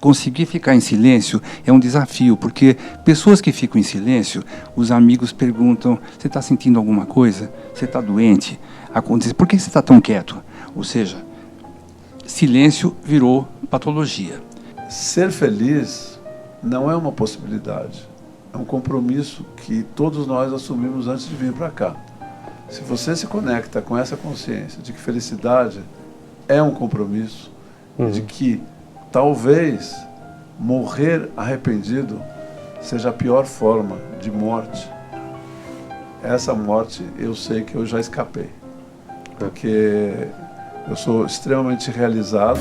conseguir ficar em silêncio é um desafio, porque pessoas que ficam em silêncio, os amigos perguntam, você está sentindo alguma coisa? Você está doente? Acontece, por que você está tão quieto? Ou seja, silêncio virou patologia. Ser feliz não é uma possibilidade, é um compromisso que todos nós assumimos antes de vir para cá. Se você se conecta com essa consciência de que felicidade é um compromisso, de que talvez morrer arrependido seja a pior forma de morte, essa morte eu sei que eu já escapei, porque eu sou extremamente realizado.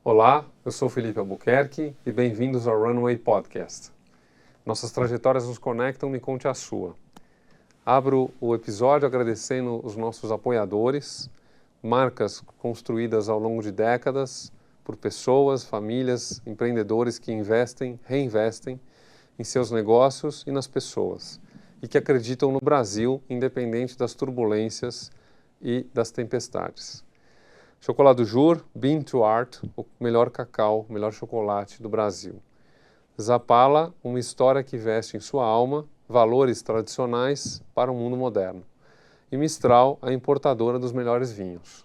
Olá, eu sou Felipe Albuquerque e bem-vindos ao Runway Podcast. Nossas trajetórias nos conectam, me conte a sua. Abro o episódio agradecendo os nossos apoiadores, marcas construídas ao longo de décadas por pessoas, famílias, empreendedores que investem, reinvestem em seus negócios e nas pessoas e que acreditam no Brasil, independente das turbulências e das tempestades. Chocolate Jur, Bean to Art, o melhor cacau, o melhor chocolate do Brasil. Zapala, uma história que veste em sua alma valores tradicionais para o mundo moderno. E Mistral, a importadora dos melhores vinhos.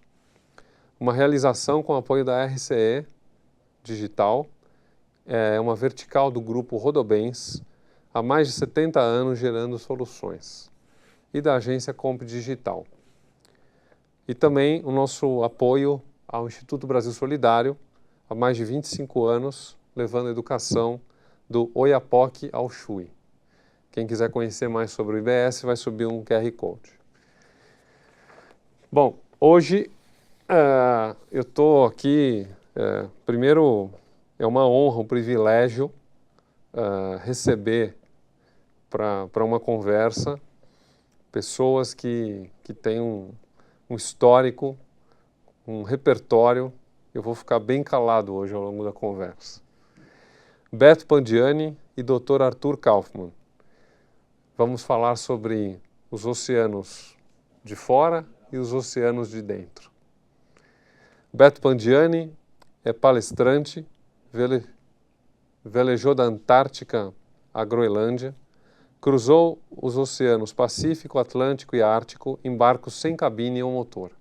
Uma realização com apoio da RCE Digital, é uma vertical do grupo Rodobens, há mais de 70 anos gerando soluções. E da agência Comp Digital. E também o nosso apoio ao Instituto Brasil Solidário, há mais de 25 anos, levando a educação do Oiapoque ao Chuí. Quem quiser conhecer mais sobre o IBS vai subir um QR Code. Bom, hoje eu estou aqui, primeiro é uma honra, um privilégio receber para uma conversa pessoas que têm um histórico, um repertório. Eu vou ficar bem calado hoje ao longo da conversa. Beto Pandiani e Dr. Arthur Kaufmann. Vamos falar sobre os oceanos de fora e os oceanos de dentro. Beto Pandiani é palestrante, velejou da Antártica à Groenlândia, cruzou os oceanos Pacífico, Atlântico e Ártico em barcos sem cabine ou motor.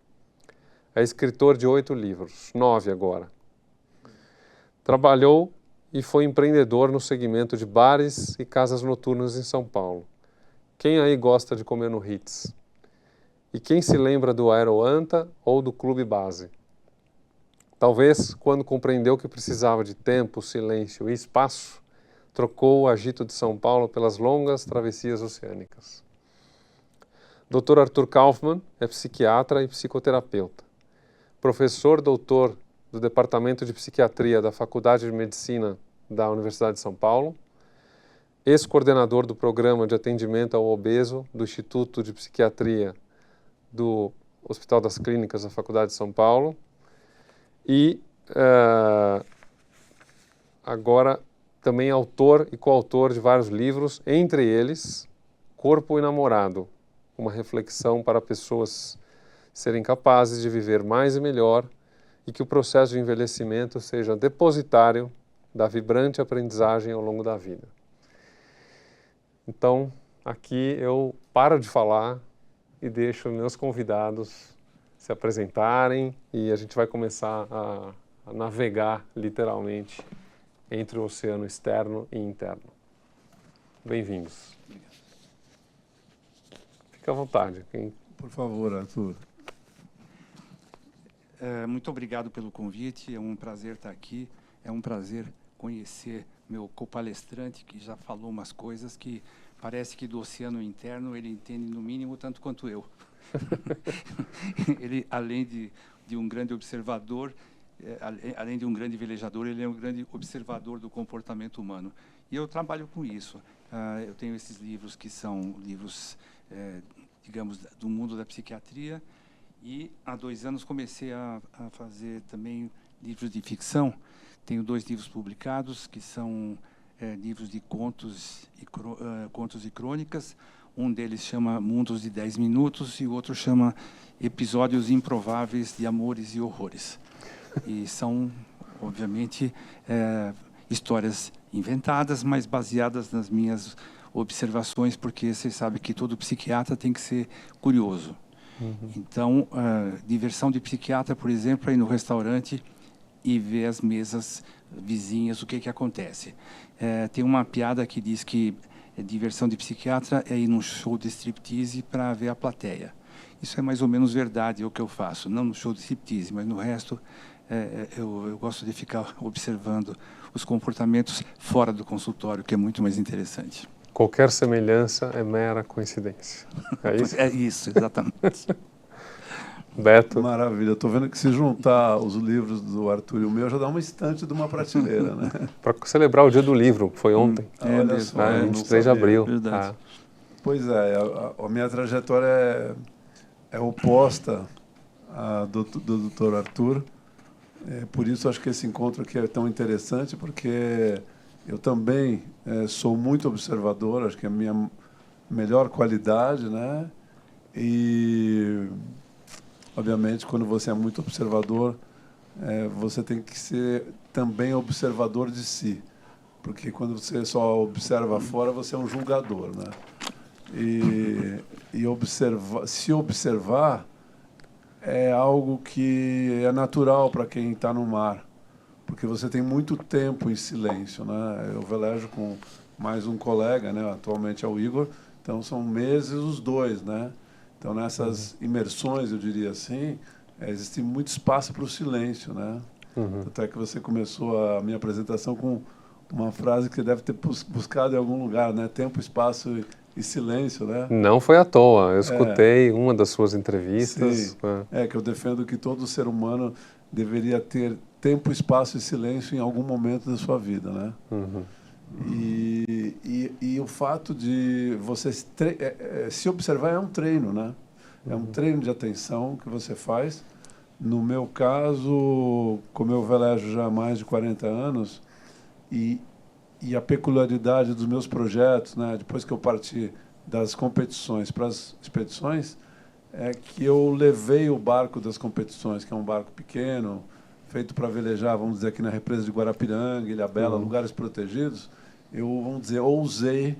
É escritor de 8 livros, 9 agora. Trabalhou e foi empreendedor no segmento de bares e casas noturnas em São Paulo. Quem aí gosta de comer no Ritz? E quem se lembra do Aeroanta ou do Clube Base? Talvez, quando compreendeu que precisava de tempo, silêncio e espaço, trocou o agito de São Paulo pelas longas travessias oceânicas. Dr. Arthur Kaufmann é psiquiatra e psicoterapeuta. Professor doutor do Departamento de Psiquiatria da Faculdade de Medicina da Universidade de São Paulo. Ex-coordenador do Programa de Atendimento ao Obeso do Instituto de Psiquiatria do Hospital das Clínicas da Faculdade de São Paulo. E agora também autor e coautor de vários livros, entre eles Corpo e Namorado, uma reflexão para pessoas serem capazes de viver mais e melhor e que o processo de envelhecimento seja depositário da vibrante aprendizagem ao longo da vida. Então, aqui eu paro de falar e deixo meus convidados se apresentarem e a gente vai começar a navegar literalmente entre o oceano externo e interno. Bem-vindos. Fique à vontade. Por favor, Arthur. Muito obrigado pelo convite, é um prazer estar aqui, é um prazer conhecer meu copalestrante, que já falou umas coisas que parece que do oceano interno ele entende no mínimo tanto quanto eu. Ele, além de um grande observador, além de um grande velejador, ele é um grande observador do comportamento humano. E eu trabalho com isso. Eu tenho esses livros que são livros, digamos, do mundo da psiquiatria, e há 2 anos comecei a fazer também livros de ficção. Tenho 2 livros publicados, que são livros de contos e crônicas. Um deles chama Mundos de 10 Minutos e o outro chama Episódios Improváveis de Amores e Horrores. E são, obviamente, histórias inventadas, mas baseadas nas minhas observações, porque você sabe que todo psiquiatra tem que ser curioso. Então, diversão de psiquiatra, por exemplo, é ir no restaurante e ver as mesas vizinhas, o que acontece. Tem uma piada que diz que diversão de psiquiatra é ir num show de striptease para ver a plateia. Isso é mais ou menos verdade, é o que eu faço. Não no show de striptease, mas no resto, eu gosto de ficar observando os comportamentos fora do consultório, que é muito mais interessante. Qualquer semelhança é mera coincidência. É isso? É isso, exatamente. Beto? Maravilha. Estou vendo que se juntar os livros do Arthur e o meu, já dá uma estante de uma prateleira, né? Para celebrar o dia do livro, que foi ontem. Olha só, eu não 23 de sabia. abril. Verdade. Pois é, a minha trajetória é oposta à do Dr. Arthur. Por isso acho que esse encontro aqui é tão interessante, porque eu também sou muito observador, acho que é a minha melhor qualidade, né? E, obviamente, quando você é muito observador, você tem que ser também observador de si, porque quando você só observa fora, você é um julgador, né? E se observar é algo que é natural para quem está no mar, porque você tem muito tempo em silêncio, né? Eu velejo com mais um colega, né? Atualmente é o Igor, então são meses os dois, né? Então nessas imersões, eu diria assim, existe muito espaço para o silêncio, né? Até que você começou a minha apresentação com uma frase que você deve ter buscado em algum lugar, né? Tempo, espaço e silêncio, né? Não foi à toa. Eu escutei uma das suas entrevistas. Sim. Que eu defendo que todo ser humano deveria ter tempo, espaço e silêncio em algum momento da sua vida, né? E o fato de você se observar é um treino, né? É um treino de atenção que você faz. No meu caso, como eu velejo já há mais de 40 anos, e a peculiaridade dos meus projetos, né, depois que eu parti das competições para as expedições, é que eu levei o barco das competições, que é um barco pequeno, feito para velejar, vamos dizer, aqui na represa de Guarapiranga, Ilhabela, lugares protegidos. Eu, vamos dizer, ousei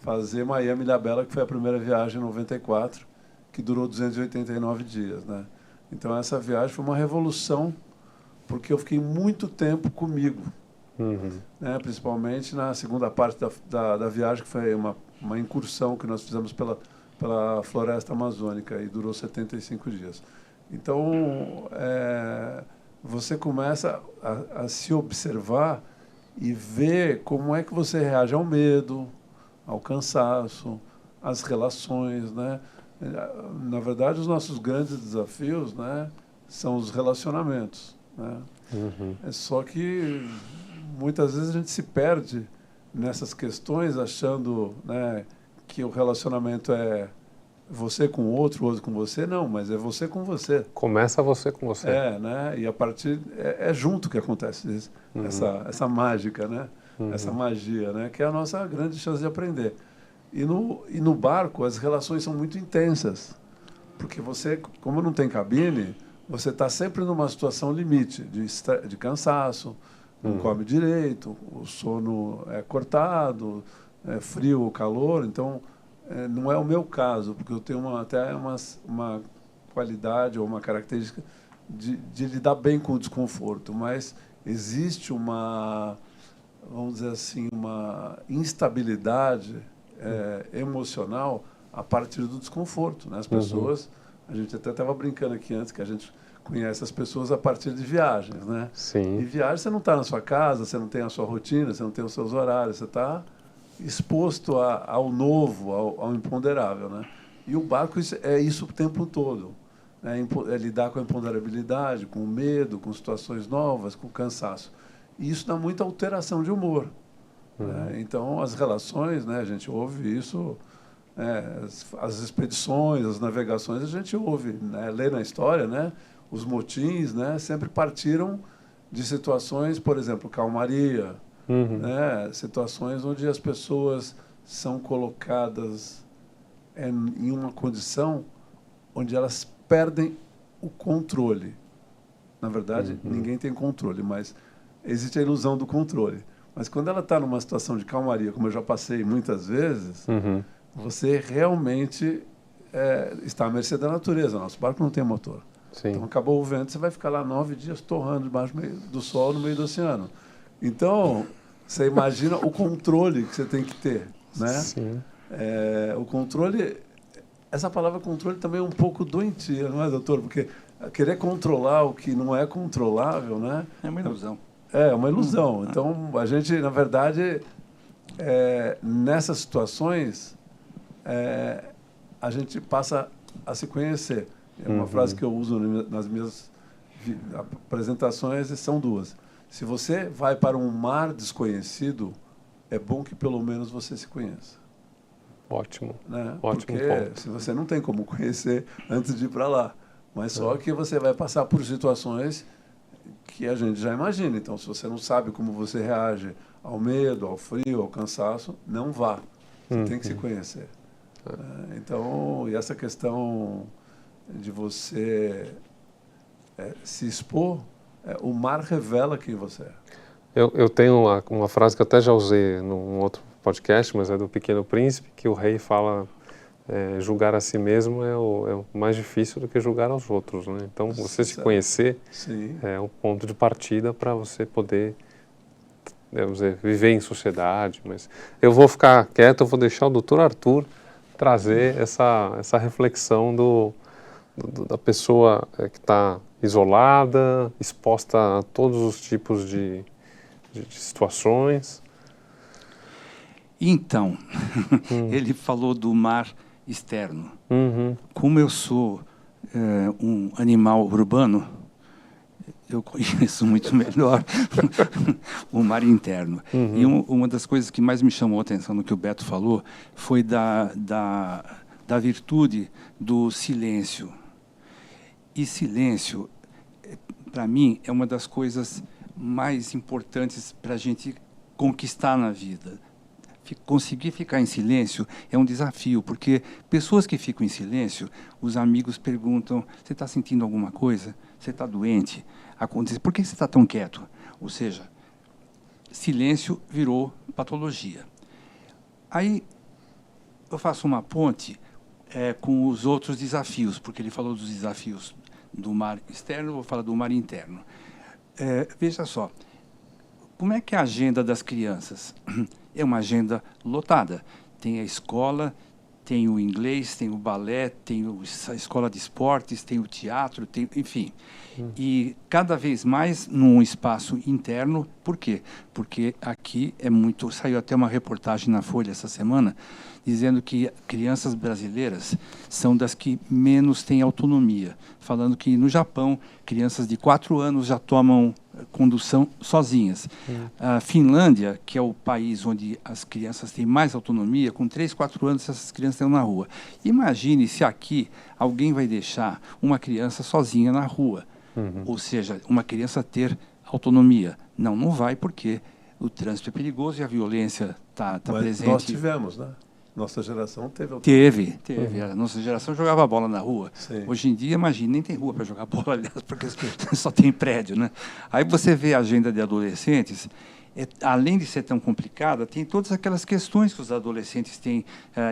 fazer Miami-Ilhabela, que foi a primeira viagem em 94, que durou 289 dias, né? Então, essa viagem foi uma revolução, porque eu fiquei muito tempo comigo, né? Principalmente na segunda parte da viagem, que foi uma incursão que nós fizemos pela floresta amazônica, e durou 75 dias. Então, você começa a se observar e ver como é que você reage ao medo, ao cansaço, às relações, né? Na verdade, os nossos grandes desafios, né, são os relacionamentos, né? É só que muitas vezes a gente se perde nessas questões, achando, né, que o relacionamento é você com o outro com você. Não, mas é você com você. Começa você com você. Né? E a partir é junto que acontece isso, essa mágica, né? Essa magia, né? Que é a nossa grande chance de aprender. E no barco as relações são muito intensas, porque você, como não tem cabine, você está sempre numa situação limite de cansaço, não come direito, o sono é cortado, é frio ou calor. Então, não é o meu caso, porque eu tenho até uma qualidade ou uma característica de lidar bem com o desconforto, mas existe vamos dizer assim, uma instabilidade emocional a partir do desconforto, né? As pessoas, a gente até estava brincando aqui antes, que a gente conhece as pessoas a partir de viagens, né? Sim. E viagem, você não está na sua casa, você não tem a sua rotina, você não tem os seus horários, você está exposto ao novo, ao imponderável, né? E o barco é isso o tempo todo, né? É lidar com a imponderabilidade, com o medo, com situações novas, com o cansaço. E isso dá muita alteração de humor. Né? Então, as relações, né, a gente ouve isso, as expedições, as navegações, a gente ouve, né, lê na história, né, os motins, né, sempre partiram de situações, por exemplo, calmaria, né, situações onde as pessoas são colocadas em uma condição onde elas perdem o controle. Na verdade, ninguém tem controle, mas existe a ilusão do controle. Mas quando ela está numa situação de calmaria, como eu já passei muitas vezes, você realmente está à mercê da natureza. Nosso barco não tem motor. Sim. Então, acabou o vento, você vai ficar lá 9 dias torrando debaixo do sol, no meio do oceano. Então, você imagina o controle que você tem que ter, né? Sim. O controle... Essa palavra controle também é um pouco doentia, não é, doutor? Porque querer controlar o que não é controlável, né? É uma ilusão. É uma ilusão. Então, a gente, na verdade, nessas situações, a gente passa a se conhecer. É uma frase que eu uso nas minhas apresentações, são duas. Se você vai para um mar desconhecido, é bom que pelo menos você se conheça. Ótimo. Né? Ótimo Porque ponto. se você não tem como conhecer antes de ir para lá, mas só que você vai passar por situações que a gente já imagina. Então, se você não sabe como você reage ao medo, ao frio, ao cansaço, não vá. Você tem que se conhecer. Então, e essa questão de você se expor, o mar revela quem você é. Eu tenho uma frase que eu até já usei num outro podcast, mas é do Pequeno Príncipe, que o rei fala, julgar a si mesmo é o mais difícil do que julgar aos outros, né? Então, você se conhecer é um ponto de partida para você poder, vamos dizer, viver em sociedade. Mas eu vou ficar quieto, eu vou deixar o Dr. Arthur trazer essa reflexão da pessoa que está isolada, exposta a todos os tipos de situações. Então, ele falou do mar externo. Como eu sou um animal urbano, eu conheço muito melhor o mar interno. E uma das coisas que mais me chamou a atenção no que o Beto falou foi da virtude do silêncio. E silêncio, para mim, é uma das coisas mais importantes para a gente conquistar na vida. Conseguir ficar em silêncio é um desafio, porque pessoas que ficam em silêncio, os amigos perguntam, você está sentindo alguma coisa? Você está doente? Por que você está tão quieto? Ou seja, silêncio virou patologia. Aí eu faço uma ponte com os outros desafios, porque ele falou dos desafios do mar externo, eu vou falar do mar interno. Veja só, como é que é a agenda das crianças? É uma agenda lotada. Tem a escola, tem o inglês, tem o balé, tem a escola de esportes, tem o teatro, enfim. E cada vez mais num espaço interno. Por quê? Porque aqui saiu até uma reportagem na Folha essa semana, dizendo que crianças brasileiras são das que menos têm autonomia, falando que no Japão, crianças de 4 anos já tomam condução sozinhas. A Finlândia, que é o país onde as crianças têm mais autonomia, com 3, 4 anos essas crianças estão na rua. Imagine se aqui alguém vai deixar uma criança sozinha na rua, ou seja, uma criança ter autonomia. Não vai, porque o trânsito é perigoso e a violência está presente. Nós tivemos, né? Nossa geração teve. Teve. A nossa geração jogava bola na rua. Sim. Hoje em dia, imagina, nem tem rua para jogar bola, aliás, porque só tem prédio, né? Aí você vê a agenda de adolescentes, além de ser tão complicada, tem todas aquelas questões que os adolescentes têm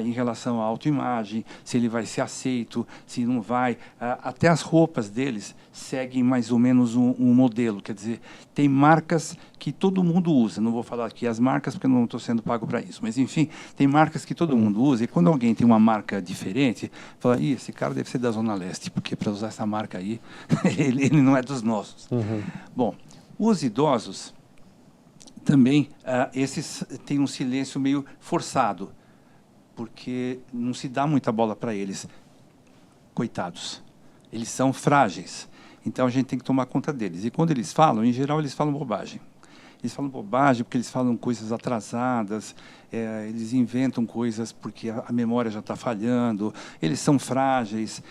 em relação à autoimagem, se ele vai ser aceito, se não vai. Até as roupas deles seguem mais ou menos um modelo, quer dizer, tem marcas que todo mundo usa. Não vou falar aqui as marcas, porque eu não estou sendo pago para isso, mas, enfim, tem marcas que todo mundo usa, e quando alguém tem uma marca diferente, fala, esse cara deve ser da Zona Leste, porque para usar essa marca aí, ele não é dos nossos. Bom, os idosos também, esses têm um silêncio meio forçado, porque não se dá muita bola para eles. Coitados. Eles são frágeis. Então, a gente tem que tomar conta deles. E quando eles falam, em geral, eles falam bobagem. Eles falam bobagem porque eles falam coisas atrasadas, eles inventam coisas porque a memória já está falhando, eles são frágeis.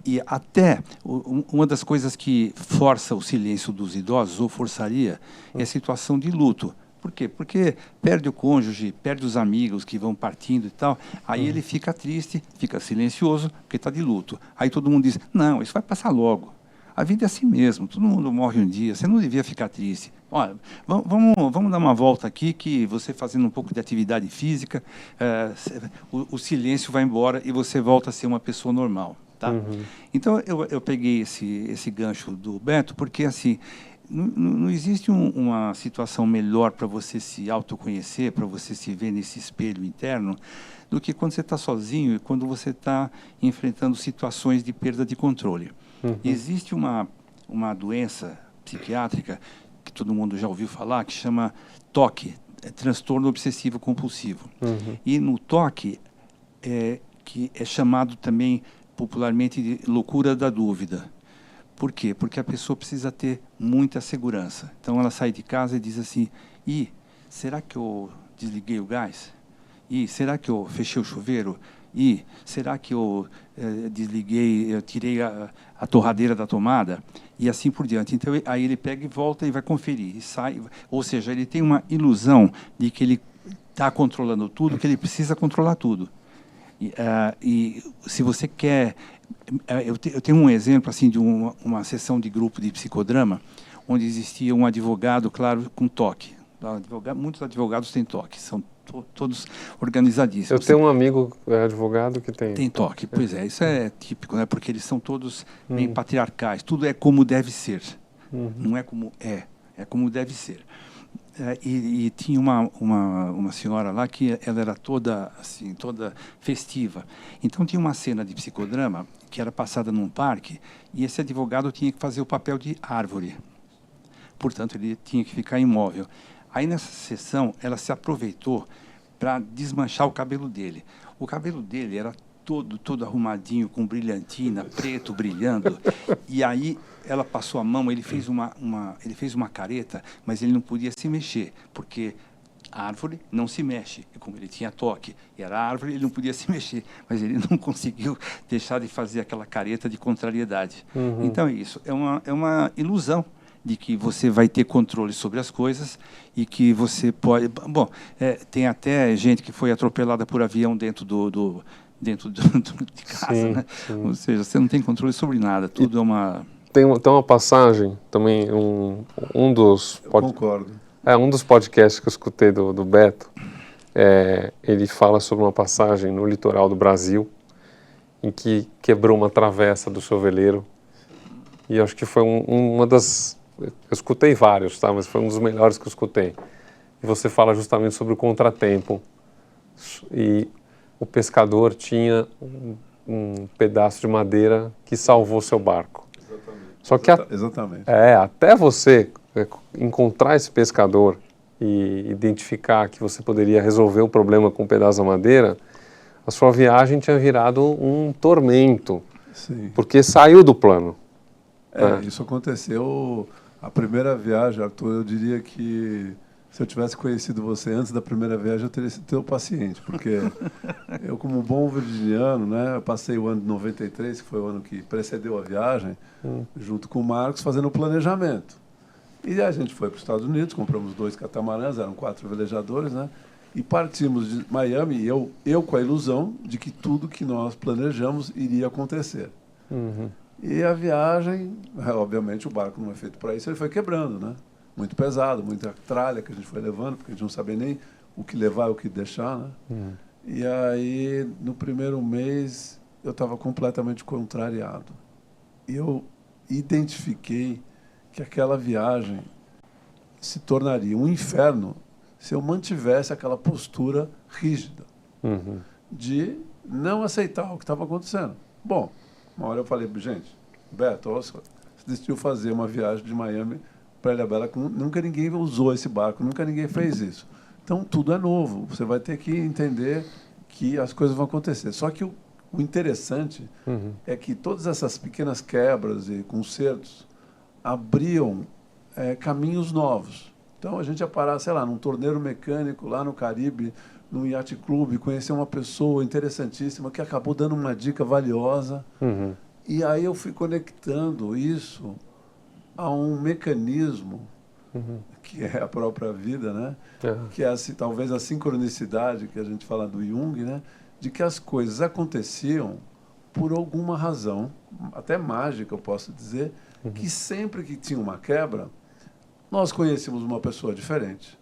E até uma das coisas que força o silêncio dos idosos, ou forçaria, é a situação de luto. Por quê? Porque perde o cônjuge, perde os amigos que vão partindo e tal, aí ele fica triste, fica silencioso, porque está de luto. Aí todo mundo diz, não, isso vai passar logo. A vida é assim mesmo, todo mundo morre um dia, você não devia ficar triste. Olha, vamos dar uma volta aqui, que você fazendo um pouco de atividade física, o silêncio vai embora e você volta a ser uma pessoa normal. Tá? Então, eu peguei esse gancho do Beto, porque assim, não existe uma situação melhor para você se autoconhecer, para você se ver nesse espelho interno, do que quando você está sozinho e quando você está enfrentando situações de perda de controle. Existe uma doença psiquiátrica que todo mundo já ouviu falar, que chama TOC, transtorno obsessivo compulsivo. E no TOC, que é chamado também popularmente de loucura da dúvida. Por quê? Porque a pessoa precisa ter muita segurança. Então ela sai de casa e diz assim, será que eu desliguei o gás? Será que eu fechei o chuveiro? Será que eu eu tirei a torradeira da tomada? E assim por diante. Então aí ele pega e volta e vai conferir, e sai. Ou seja, ele tem uma ilusão de que ele está controlando tudo, que ele precisa controlar tudo. E se você quer... Eu tenho um exemplo assim, de uma sessão de grupo de psicodrama, onde existia um advogado, claro, com TOC. Muitos advogados têm TOC, são todos organizadíssimos. Eu tenho um amigo advogado que tem... Tem TOC, pois é, isso é típico, né? Porque eles são todos bem patriarcais, tudo é como deve ser, não é como é como deve ser. E tinha uma senhora lá que ela era toda assim, toda festiva. Então tinha uma cena de psicodrama que era passada num parque e esse advogado tinha que fazer o papel de árvore. Portanto, ele tinha que ficar imóvel. Aí nessa sessão ela se aproveitou para desmanchar o cabelo dele. O cabelo dele era todo arrumadinho, com brilhantina, preto, brilhando. E aí ela passou a mão, ele fez uma careta, mas ele não podia se mexer, porque a árvore não se mexe. E como ele tinha TOC e era árvore, ele não podia se mexer, mas ele não conseguiu deixar de fazer aquela careta de contrariedade. Então é isso, é uma ilusão de que você vai ter controle sobre as coisas e que você pode... Bom, tem até gente que foi atropelada por avião dentro de casa, sim, né? Sim. Ou seja, você não tem controle sobre nada, tudo é uma... Tem uma passagem também, um dos... Concordo. Um dos podcasts que eu escutei do Beto, ele fala sobre uma passagem no litoral do Brasil, em que quebrou uma travessa do seu veleiro, e acho que foi uma das... Eu escutei vários, tá? Mas foi um dos melhores que eu escutei. E você fala justamente sobre o contratempo. E o pescador tinha um pedaço de madeira que salvou seu barco. Exatamente. Só que Exatamente. Até você encontrar esse pescador e identificar que você poderia resolver o problema com um pedaço da madeira, a sua viagem tinha virado um tormento. Sim. Porque saiu do plano. Isso aconteceu... A primeira viagem, Arthur, eu diria que se eu tivesse conhecido você antes da primeira viagem, eu teria sido teu paciente, porque eu, como bom virginiano, né, eu passei o ano de 93, que foi o ano que precedeu a viagem, junto com o Marcos, fazendo o planejamento. E a gente foi para os Estados Unidos, compramos 2 catamarãs, eram 4 velejadores, né, e partimos de Miami, eu com a ilusão de que tudo que nós planejamos iria acontecer. E a viagem, obviamente o barco não é feito para isso, ele foi quebrando, né? Muito pesado, muita tralha que a gente foi levando, porque a gente não sabia nem o que levar e o que deixar, né? E aí, no primeiro mês, eu estava completamente contrariado. E eu identifiquei que aquela viagem se tornaria um inferno se eu mantivesse aquela postura rígida de não aceitar o que estava acontecendo. Bom, uma hora eu falei, gente, Beto, você decidiu fazer uma viagem de Miami para Ilhabela, nunca ninguém usou esse barco, nunca ninguém fez isso. Então, tudo é novo, você vai ter que entender que as coisas vão acontecer. Só que o interessante é que todas essas pequenas quebras e consertos abriam caminhos novos. Então, a gente ia parar, sei lá, num torneiro mecânico lá no Caribe, num yacht clube, conhecer uma pessoa interessantíssima que acabou dando uma dica valiosa. E aí eu fui conectando isso a um mecanismo que é a própria vida, né? Que é assim, talvez a sincronicidade que a gente fala do Jung, né? De que as coisas aconteciam por alguma razão, até mágica eu posso dizer, que sempre que tinha uma quebra, nós conhecíamos uma pessoa diferente.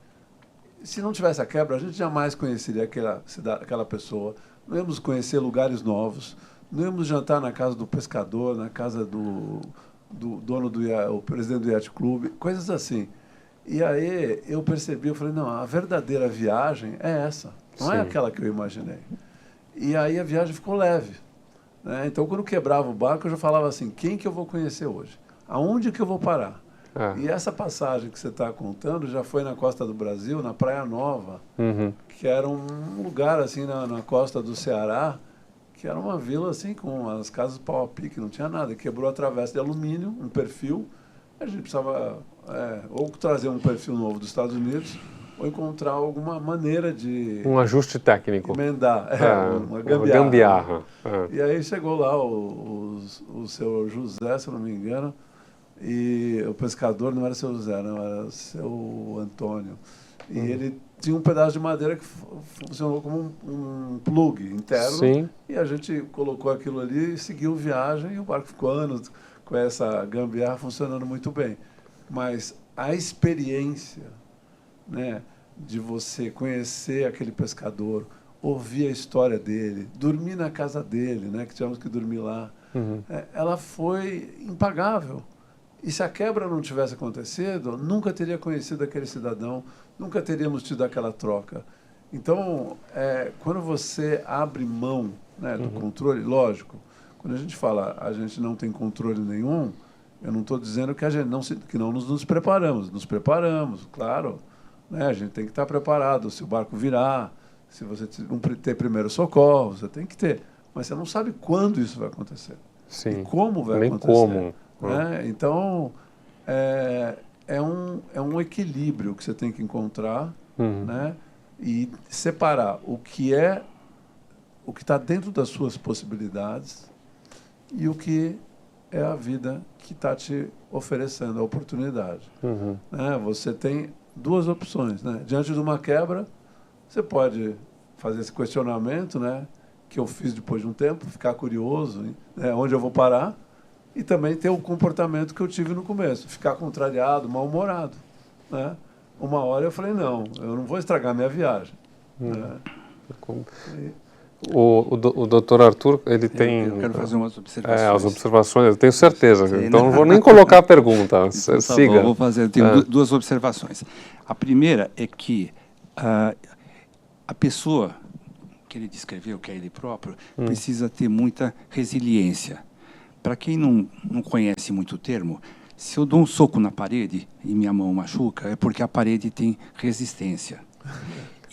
Se não tivesse a quebra, a gente jamais conheceria aquela pessoa, não íamos conhecer lugares novos, não íamos jantar na casa do pescador, na casa do dono o presidente do Yacht Club, coisas assim. E aí eu percebi, eu falei, não, a verdadeira viagem é essa, não é aquela que eu imaginei. E aí a viagem ficou leve, né? Então, quando quebrava o barco, eu já falava assim, quem que eu vou conhecer hoje? Aonde que eu vou parar? E essa passagem que você está contando já foi na costa do Brasil, na Praia Nova, que era um lugar assim na costa do Ceará, que era uma vila assim com as casas pau a pique, não tinha nada. Quebrou a travessa de alumínio, um perfil. A gente precisava ou trazer um perfil novo dos Estados Unidos ou encontrar alguma maneira de... Um ajuste técnico. Emendar, uma gambiarra. E aí chegou lá o seu José, se eu não me engano, e o pescador não era seu José, não, era seu Antônio. E ele tinha um pedaço de madeira que funcionou como um plug interno. Sim. E a gente colocou aquilo ali e seguiu viagem, e o barco ficou anos com essa gambiarra funcionando muito bem. Mas a experiência, né, de você conhecer aquele pescador, ouvir a história dele, dormir na casa dele, né, que tivemos que dormir lá, ela foi impagável. E se a quebra não tivesse acontecido, nunca teria conhecido aquele cidadão, nunca teríamos tido aquela troca. Então, quando você abre mão, né, do controle, lógico, quando a gente fala a gente não tem controle nenhum, eu não estou dizendo que que não nos preparamos, claro, né, a gente tem que estar preparado, se o barco virar, se você não ter primeiro socorro, você tem que ter, mas você não sabe quando isso vai acontecer. Sim. E como vai Nem acontecer. como. Né? Então, é um equilíbrio que você tem que encontrar, né? E separar o que está dentro das suas possibilidades e o que é a vida que está te oferecendo a oportunidade. Né? Você tem duas opções. Né? Diante de uma quebra, você pode fazer esse questionamento, né? Que eu fiz depois de um tempo, ficar curioso, né? Onde eu vou parar. E também ter o comportamento que eu tive no começo, ficar contrariado, mal-humorado. Né? Uma hora eu falei, não, eu não vou estragar minha viagem. Né? O doutor Arthur, ele tem... Eu quero fazer umas observações. As observações, eu tenho certeza. Sim, então não vou nem colocar a pergunta, então, siga. Bom, vou fazer, eu tenho duas observações. A primeira é que a pessoa que ele descreveu, que é ele próprio, precisa ter muita resiliência. Para quem não conhece muito o termo, se eu dou um soco na parede e minha mão machuca, é porque a parede tem resistência.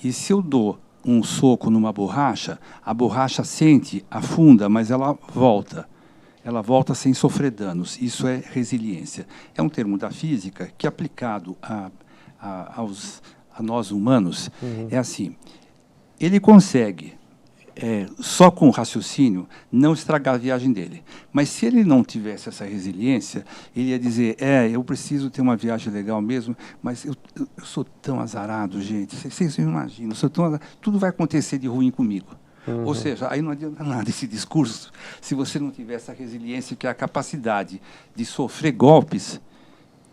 E se eu dou um soco numa borracha, a borracha sente, afunda, mas ela volta. Ela volta sem sofrer danos. Isso é resiliência. É um termo da física que, aplicado a nós humanos, é assim. Ele consegue... só com o raciocínio, não estragar a viagem dele. Mas se ele não tivesse essa resiliência, ele ia dizer, eu preciso ter uma viagem legal mesmo, mas eu sou tão azarado, gente, vocês não imaginam, tudo vai acontecer de ruim comigo. Ou seja, aí não adianta nada esse discurso, se você não tiver essa resiliência, que é a capacidade de sofrer golpes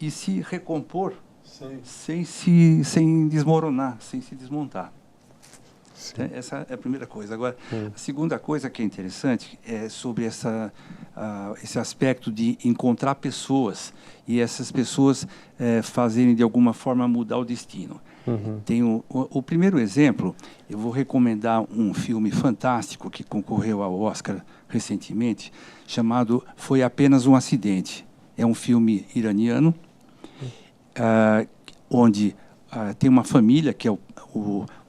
e se recompor sem desmoronar, sem se desmontar. Então, essa é a primeira coisa. Agora, a segunda coisa que é interessante é sobre esse aspecto de encontrar pessoas e essas pessoas fazerem, de alguma forma, mudar o destino. Tem o primeiro exemplo, eu vou recomendar um filme fantástico que concorreu ao Oscar recentemente, chamado Foi Apenas um Acidente. É um filme iraniano, onde tem uma família, que é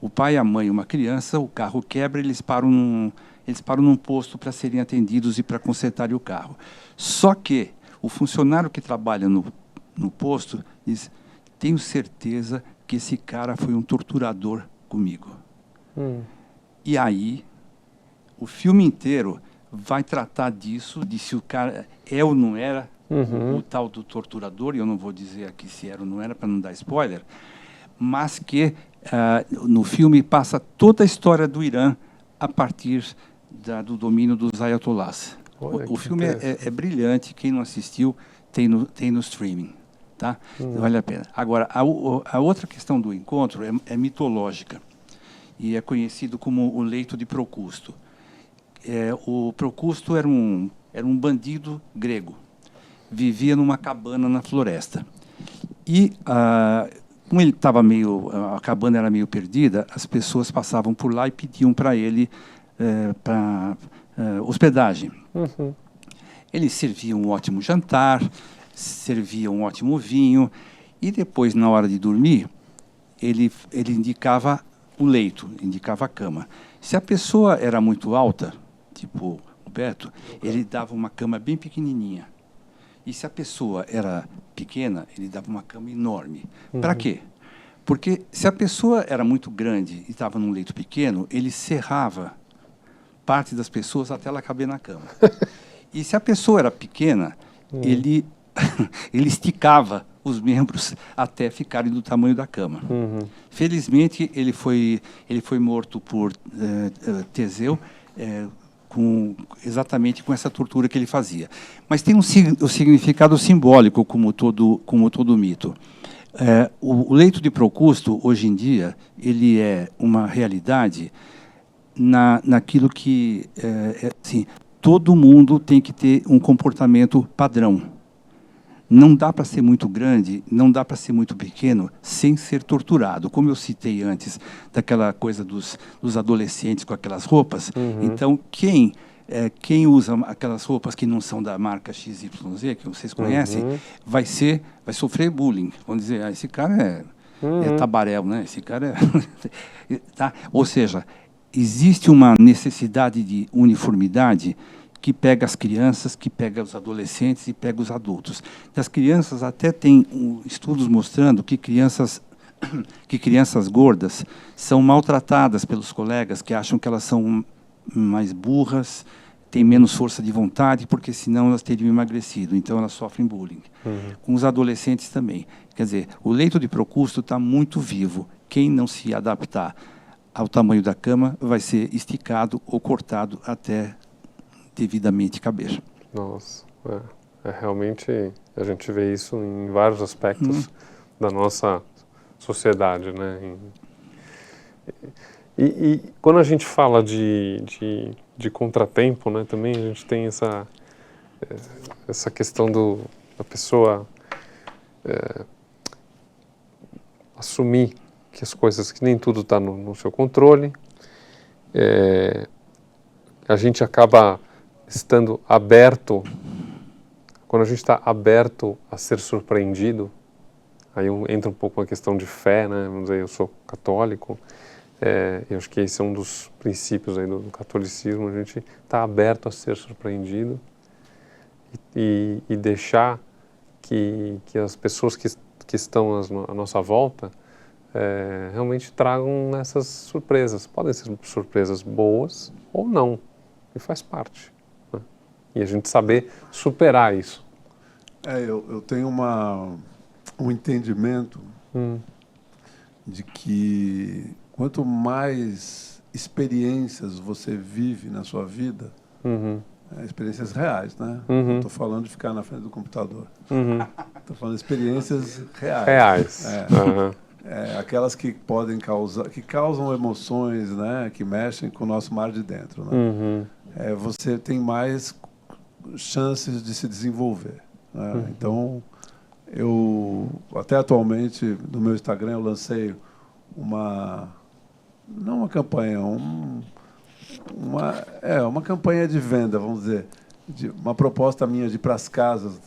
o pai, a mãe e uma criança, o carro quebra, eles param num posto para serem atendidos e para consertarem o carro. Só que o funcionário que trabalha no posto diz, tenho certeza que esse cara foi um torturador comigo. E aí, o filme inteiro vai tratar disso, de se o cara é ou não era o tal do torturador, e eu não vou dizer aqui se era ou não era, para não dar spoiler, mas que no filme passa toda a história do Irã a partir do domínio dos ayatollahs. O filme é brilhante, quem não assistiu tem no streaming, tá? Vale a pena. Agora, a outra questão do encontro é mitológica e é conhecido como o leito de Procusto. O Procusto era um bandido grego, vivia numa cabana na floresta. E, como ele estava a cabana era meio perdida, as pessoas passavam por lá e pediam para ele hospedagem. Ele servia um ótimo jantar, servia um ótimo vinho, e depois, na hora de dormir, ele indicava o leito, indicava a cama. Se a pessoa era muito alta, tipo o Beto, ele dava uma cama bem pequenininha. E se a pessoa era pequena, ele dava uma cama enorme. Para quê? Porque se a pessoa era muito grande e estava num leito pequeno, ele cerrava parte das pessoas até ela caber na cama. E se a pessoa era pequena, ele esticava os membros até ficarem do tamanho da cama. Felizmente, ele foi morto por Teseu, exatamente com essa tortura que ele fazia. Mas tem um significado simbólico, como todo mito. O leito de Procusto, hoje em dia, ele é uma realidade naquilo que assim, todo mundo tem que ter um comportamento padrão. Não dá para ser muito grande, não dá para ser muito pequeno sem ser torturado. Como eu citei antes, daquela coisa dos adolescentes com aquelas roupas. Então, quem usa aquelas roupas que não são da marca XYZ, que vocês conhecem, vai sofrer bullying. Vão dizer, esse cara é tabaréu, né? Esse cara é... tá? Ou seja, existe uma necessidade de uniformidade que pega as crianças, que pega os adolescentes e pega os adultos. Das crianças até tem estudos mostrando que crianças gordas são maltratadas pelos colegas, que acham que elas são mais burras, têm menos força de vontade, porque senão elas teriam emagrecido, então elas sofrem bullying. Com os adolescentes também. Quer dizer, o leito de Procusto está muito vivo. Quem não se adaptar ao tamanho da cama vai ser esticado ou cortado até devidamente caber. Nossa, realmente a gente vê isso em vários aspectos da nossa sociedade, né? E quando a gente fala de contratempo, né, também a gente tem essa questão da pessoa assumir que as coisas, que nem tudo está no seu controle, a gente acaba estando aberto, quando a gente está aberto a ser surpreendido, aí entra um pouco uma questão de fé, né? Vamos dizer, eu sou católico, eu acho que esse é um dos princípios aí do catolicismo, a gente está aberto a ser surpreendido e deixar que as pessoas que estão à nossa volta realmente tragam essas surpresas. Podem ser surpresas boas ou não, e faz parte. Né? E a gente saber superar isso. Eu tenho um entendimento de que quanto mais experiências você vive na sua vida, experiências reais, né? Não estou falando de ficar na frente do computador. Estou falando de experiências reais. Aquelas que podem causam emoções, né? Que mexem com o nosso mar de dentro, né? Você tem mais chances de se desenvolver. Né? Então, eu até atualmente no meu Instagram eu lancei não uma campanha, uma campanha de venda, vamos dizer, uma proposta minha de ir para as casas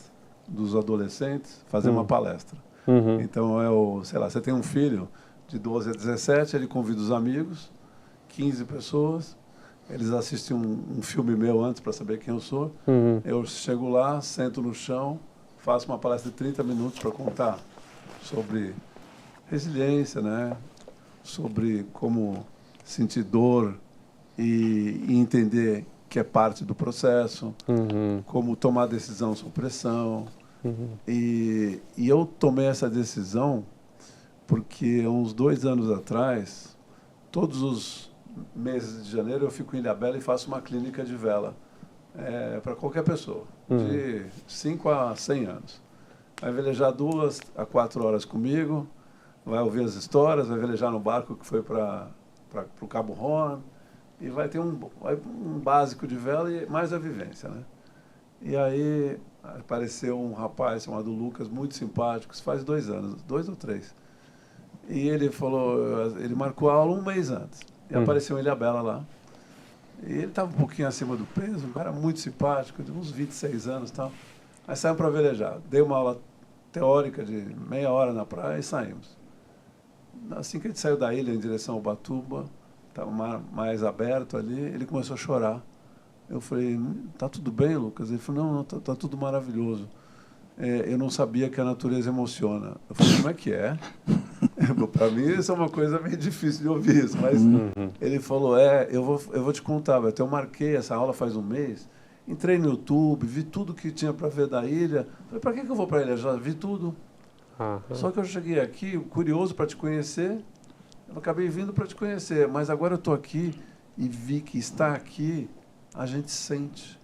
dos adolescentes fazer uma palestra. Então, sei lá, você tem um filho de 12 a 17, ele convida os amigos, 15 pessoas, eles assistem um filme meu antes para saber quem eu sou, eu chego lá, sento no chão, faço uma palestra de 30 minutos para contar sobre resiliência, né? Sobre como sentir dor e entender que é parte do processo, como tomar decisão sob pressão. E eu tomei essa decisão porque, uns 2 anos atrás, todos os meses de janeiro, eu fico em Ilhabela e faço uma clínica de vela para qualquer pessoa, de 5 a 100 anos. Vai velejar 2 a 4 horas comigo, vai ouvir as histórias, vai velejar no barco que foi para o Cabo Horn, e vai ter um básico de vela e mais a vivência, né? E aí apareceu um rapaz chamado Lucas, muito simpático, isso faz 2 anos, 2 ou 3. E ele falou, ele marcou a aula 1 mês antes. E apareceu em Ilhabela lá. E ele estava um pouquinho acima do peso, um cara muito simpático, de uns 26 anos e tal. Aí saímos para velejar. Dei uma aula teórica de meia hora na praia e saímos. Assim que a gente saiu da ilha em direção ao Ubatuba, estava mais aberto ali, ele começou a chorar. Eu falei, tá tudo bem, Lucas? Ele falou, não, tá tudo maravilhoso. Eu não sabia que a natureza emociona. Eu falei, como é que é? Para mim isso é uma coisa meio difícil de ouvir isso, mas ele falou, eu vou te contar, Beto, eu marquei essa aula faz 1 mês, entrei no YouTube, vi tudo que tinha para ver da ilha. Falei, para que eu vou para a ilha? Já vi tudo. Só que eu cheguei aqui, curioso para te conhecer, eu acabei vindo para te conhecer, mas agora eu estou aqui e vi que estar aqui a gente sente.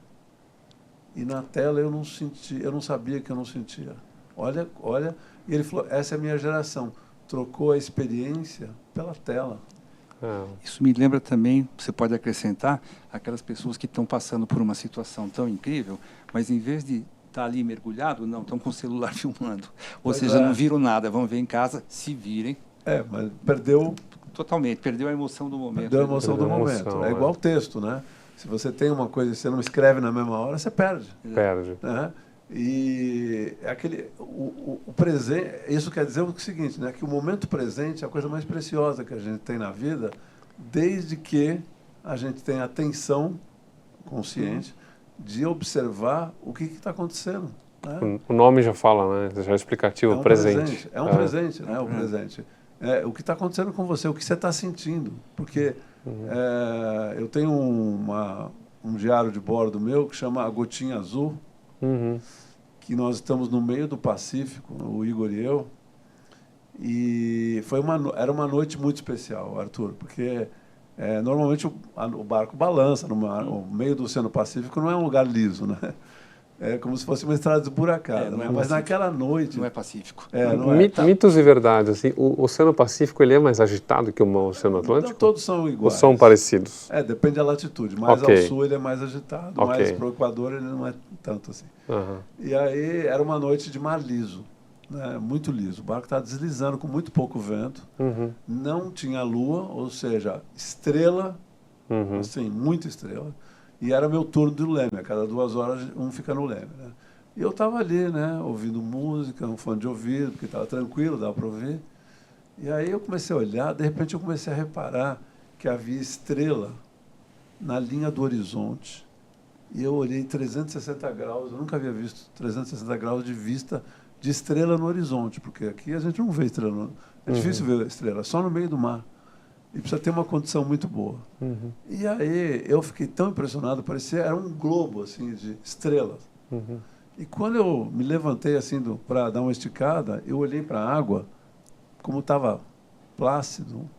E na tela eu não senti, eu não sabia que eu não sentia. Olha, e ele falou, essa é a minha geração. Trocou a experiência pela tela. Isso me lembra também, você pode acrescentar, aquelas pessoas que estão passando por uma situação tão incrível, mas em vez de estar ali mergulhado, não, estão com o celular filmando. Ou seja, não viram nada, vão ver em casa, se virem. Mas perdeu... Totalmente, perdeu a emoção do momento. Perdeu a emoção do momento. É igual o texto, né? Se você tem uma coisa e você não escreve na mesma hora, você perde. Perde. Né? E o presente, isso quer dizer o seguinte, né? Que o momento presente é a coisa mais preciosa que a gente tem na vida, desde que a gente tenha atenção consciente de observar o que está acontecendo. Né? O nome já fala, né? Já é explicativo, presente. É um presente, né? O presente. O que está acontecendo com você, o que você está sentindo. Porque eu tenho um diário de bordo meu que chama A Gotinha Azul, que nós estamos no meio do Pacífico, o Igor e eu, e era uma noite muito especial, Arthur, porque normalmente o barco balança no meio do Oceano Pacífico, não é um lugar liso, né? É como se fosse uma estrada desburacada, né? Mas naquela noite... Não é pacífico. Mitos e verdades. Assim, o Oceano Pacífico ele é mais agitado que o Oceano Atlântico? Não, todos são iguais. Ou são parecidos? Depende da latitude. Mais ao sul ele é mais agitado, mais para o Equador ele não é tanto assim. E aí era uma noite de mar liso, né? Muito liso. O barco estava deslizando com muito pouco vento. Não tinha lua, ou seja, estrela, assim, muita estrela. E era meu turno do leme, a cada 2 horas um fica no leme. Né? E eu estava ali, né, ouvindo música, um fone de ouvido, porque estava tranquilo, dava para ouvir. E aí eu comecei a olhar, de repente eu comecei a reparar que havia estrela na linha do horizonte. E eu olhei 360 graus, eu nunca havia visto 360 graus de vista de estrela no horizonte, porque aqui a gente não vê estrela. É difícil ver estrela, só no meio do mar. E precisa ter uma condição muito boa. E aí eu fiquei tão impressionado, parecia era um globo assim de estrelas. E quando eu me levantei assim para dar uma esticada, eu olhei para a água, como estava plácido,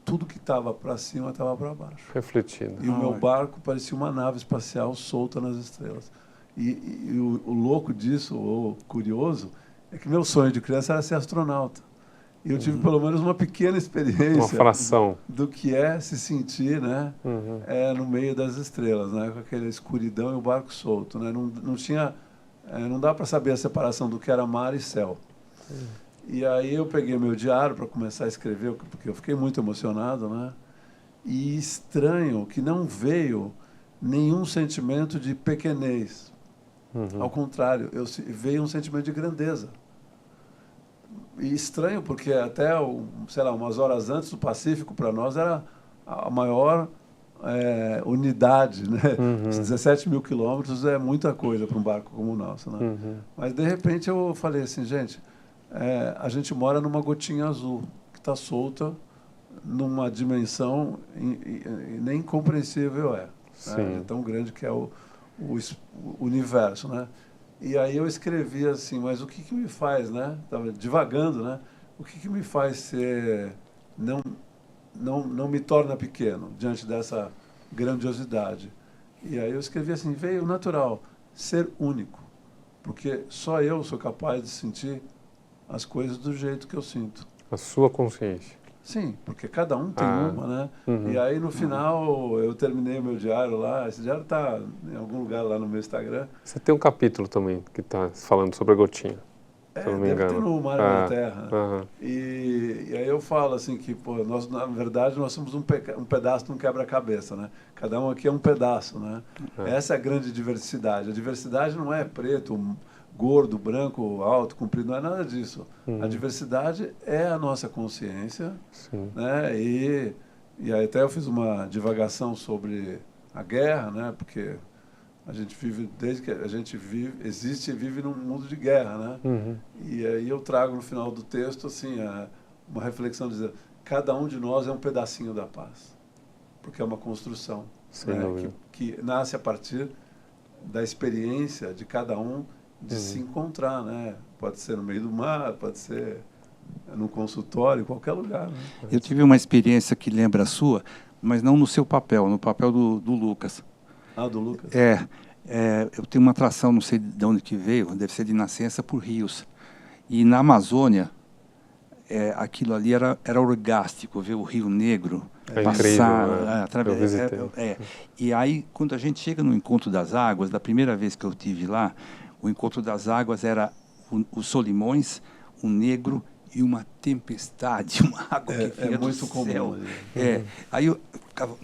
tudo que estava para cima estava para baixo. Refletindo. E o meu barco parecia uma nave espacial solta nas estrelas. E o louco disso, ou curioso, é que meu sonho de criança era ser astronauta. E eu tive pelo menos uma pequena experiência, uma fração, do que é se sentir, né, no meio das estrelas, né, com aquela escuridão e o barco solto, né, não tinha, não dá para saber a separação do que era mar e céu. E aí eu peguei meu diário para começar a escrever, porque eu fiquei muito emocionado, né, e estranho que não veio nenhum sentimento de pequenez. Ao contrário, veio um sentimento de grandeza. E estranho, porque até, sei lá, umas horas antes, o Pacífico, para nós, era a maior unidade, né? Os 17 mil quilômetros é muita coisa para um barco como o nosso, né? Mas, de repente, eu falei assim, gente, a gente mora numa gotinha azul, que está solta numa dimensão nem compreensível é. né? É tão grande que é o universo, né? E aí eu escrevi assim, mas o que me faz, né? Estava divagando, né? O que me faz ser... Não me torna pequeno diante dessa grandiosidade. E aí eu escrevi assim, veio natural, ser único. Porque só eu sou capaz de sentir as coisas do jeito que eu sinto. A sua consciência. Sim, porque cada um tem uma, né? E aí no final eu terminei o meu diário lá, esse diário está em algum lugar lá no meu Instagram. Você tem um capítulo também que está falando sobre a gotinha, se eu não me Deve engano. ter no Mar e na Terra. Aham. E aí eu falo assim que, pô, nós, na verdade, nós somos um pedaço de um quebra-cabeça, né? Cada um aqui é um pedaço, né? Essa é a grande diversidade. A diversidade não é preto, gordo, branco, alto, comprido, não é nada disso. A diversidade é a nossa consciência, né? E aí até eu fiz uma divagação sobre a guerra, né? Porque a gente vive, desde que a gente existe e vive num mundo de guerra, né? E aí eu trago no final do texto, assim, uma reflexão dizendo, cada um de nós é um pedacinho da paz, porque é uma construção, né? que nasce a partir da experiência de cada um de se encontrar, né? Pode ser no meio do mar, pode ser no consultório, em qualquer lugar, né? Eu tive uma experiência que lembra a sua, mas não no seu papel, no papel do Lucas. Ah, do Lucas? Eu tenho uma atração, não sei de onde que veio, deve ser de nascença, por rios. E na Amazônia, aquilo ali era orgástico, ver o Rio Negro passar. Através. E aí, quando a gente chega no Encontro das Águas, da primeira vez que eu estive lá, o Encontro das Águas era os Solimões, o Negro e uma tempestade, uma água que vinha do céu. Comum. Aí eu ficava,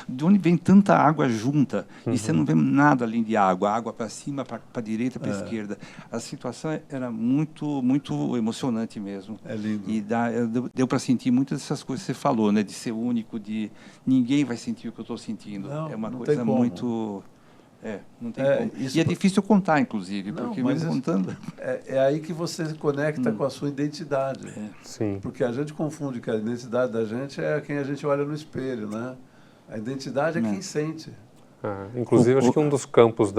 de onde vem tanta água junta? E você não vê nada além de água para cima, para a direita, para a esquerda. A situação era muito, muito emocionante mesmo. É lindo. E deu para sentir muitas dessas coisas que você falou, né? De ser único, de ninguém vai sentir o que eu estou sentindo. Não, é uma não coisa tem como. muito... não tem como. E é difícil contar, inclusive, porque mesmo contando... É aí que você se conecta com a sua identidade. Sim. Porque a gente confunde que a identidade da gente é quem a gente olha no espelho, né? A identidade é quem sente. Inclusive, acho que um dos campos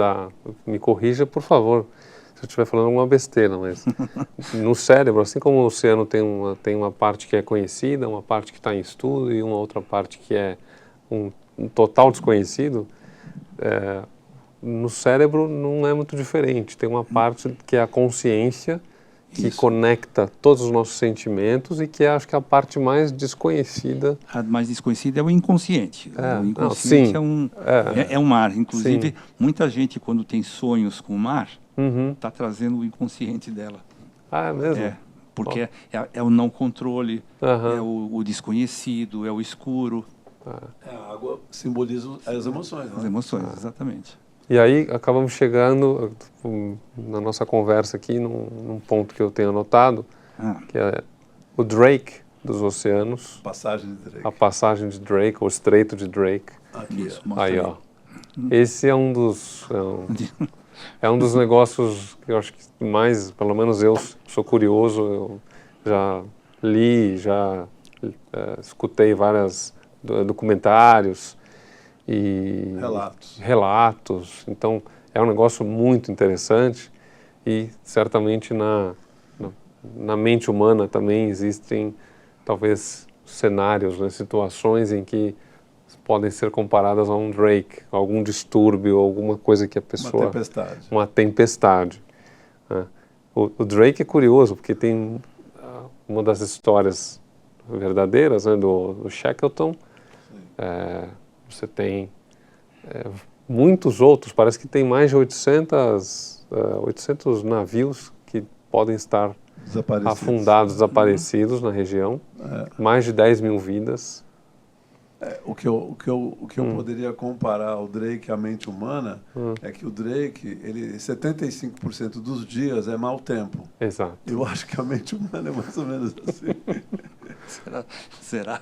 me corrija, por favor, se eu estiver falando alguma besteira, mas no cérebro, assim como o oceano tem uma parte que é conhecida, uma parte que está em estudo e uma outra parte que é um total desconhecido, no cérebro não é muito diferente. Tem uma parte que é a consciência, que conecta todos os nossos sentimentos e que acho que é a parte mais desconhecida. A mais desconhecida é o inconsciente. O inconsciente é um mar. Inclusive, muita gente, quando tem sonhos com o mar, está trazendo o inconsciente dela. É mesmo? Porque é o não controle, é o desconhecido, é o escuro. A água simboliza as emoções, né? As emoções, exatamente. E aí acabamos chegando na nossa conversa aqui num ponto que eu tenho anotado, que é o Drake dos oceanos. Passagem de Drake. A passagem de Drake, ou Estreito de Drake. Aqui, aí, ó. Esse é um dos negócios que eu acho que mais, pelo menos eu sou curioso, eu já li, já escutei vários documentários e relatos. Então, é um negócio muito interessante e certamente na mente humana também existem talvez cenários, né, situações em que podem ser comparadas a um Drake, algum distúrbio, alguma coisa que a pessoa... Uma tempestade. Né? O Drake é curioso porque tem uma das histórias verdadeiras, né, do Shackleton. Você tem muitos outros, parece que tem mais de 800 navios que podem estar afundados, desaparecidos na região, mais de 10 mil vidas. O que eu poderia comparar ao Drake à mente humana é que o Drake, 75% dos dias é mau tempo. Exato. Eu acho que a mente humana é mais ou menos assim. Será?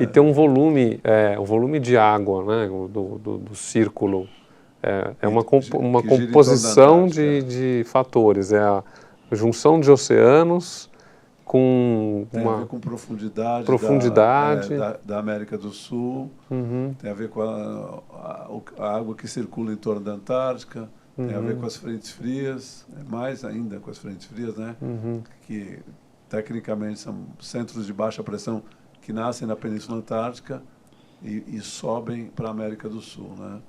E tem um volume de água, né, do círculo. É uma composição de fatores. É a junção de oceanos com tem a ver com profundidade, da América do Sul, tem a ver com a água que circula em torno da Antártica, tem a ver com as frentes frias, mais ainda com as frentes frias, né? Que tecnicamente são centros de baixa pressão que nascem na Península Antártica e sobem para a América do Sul, né?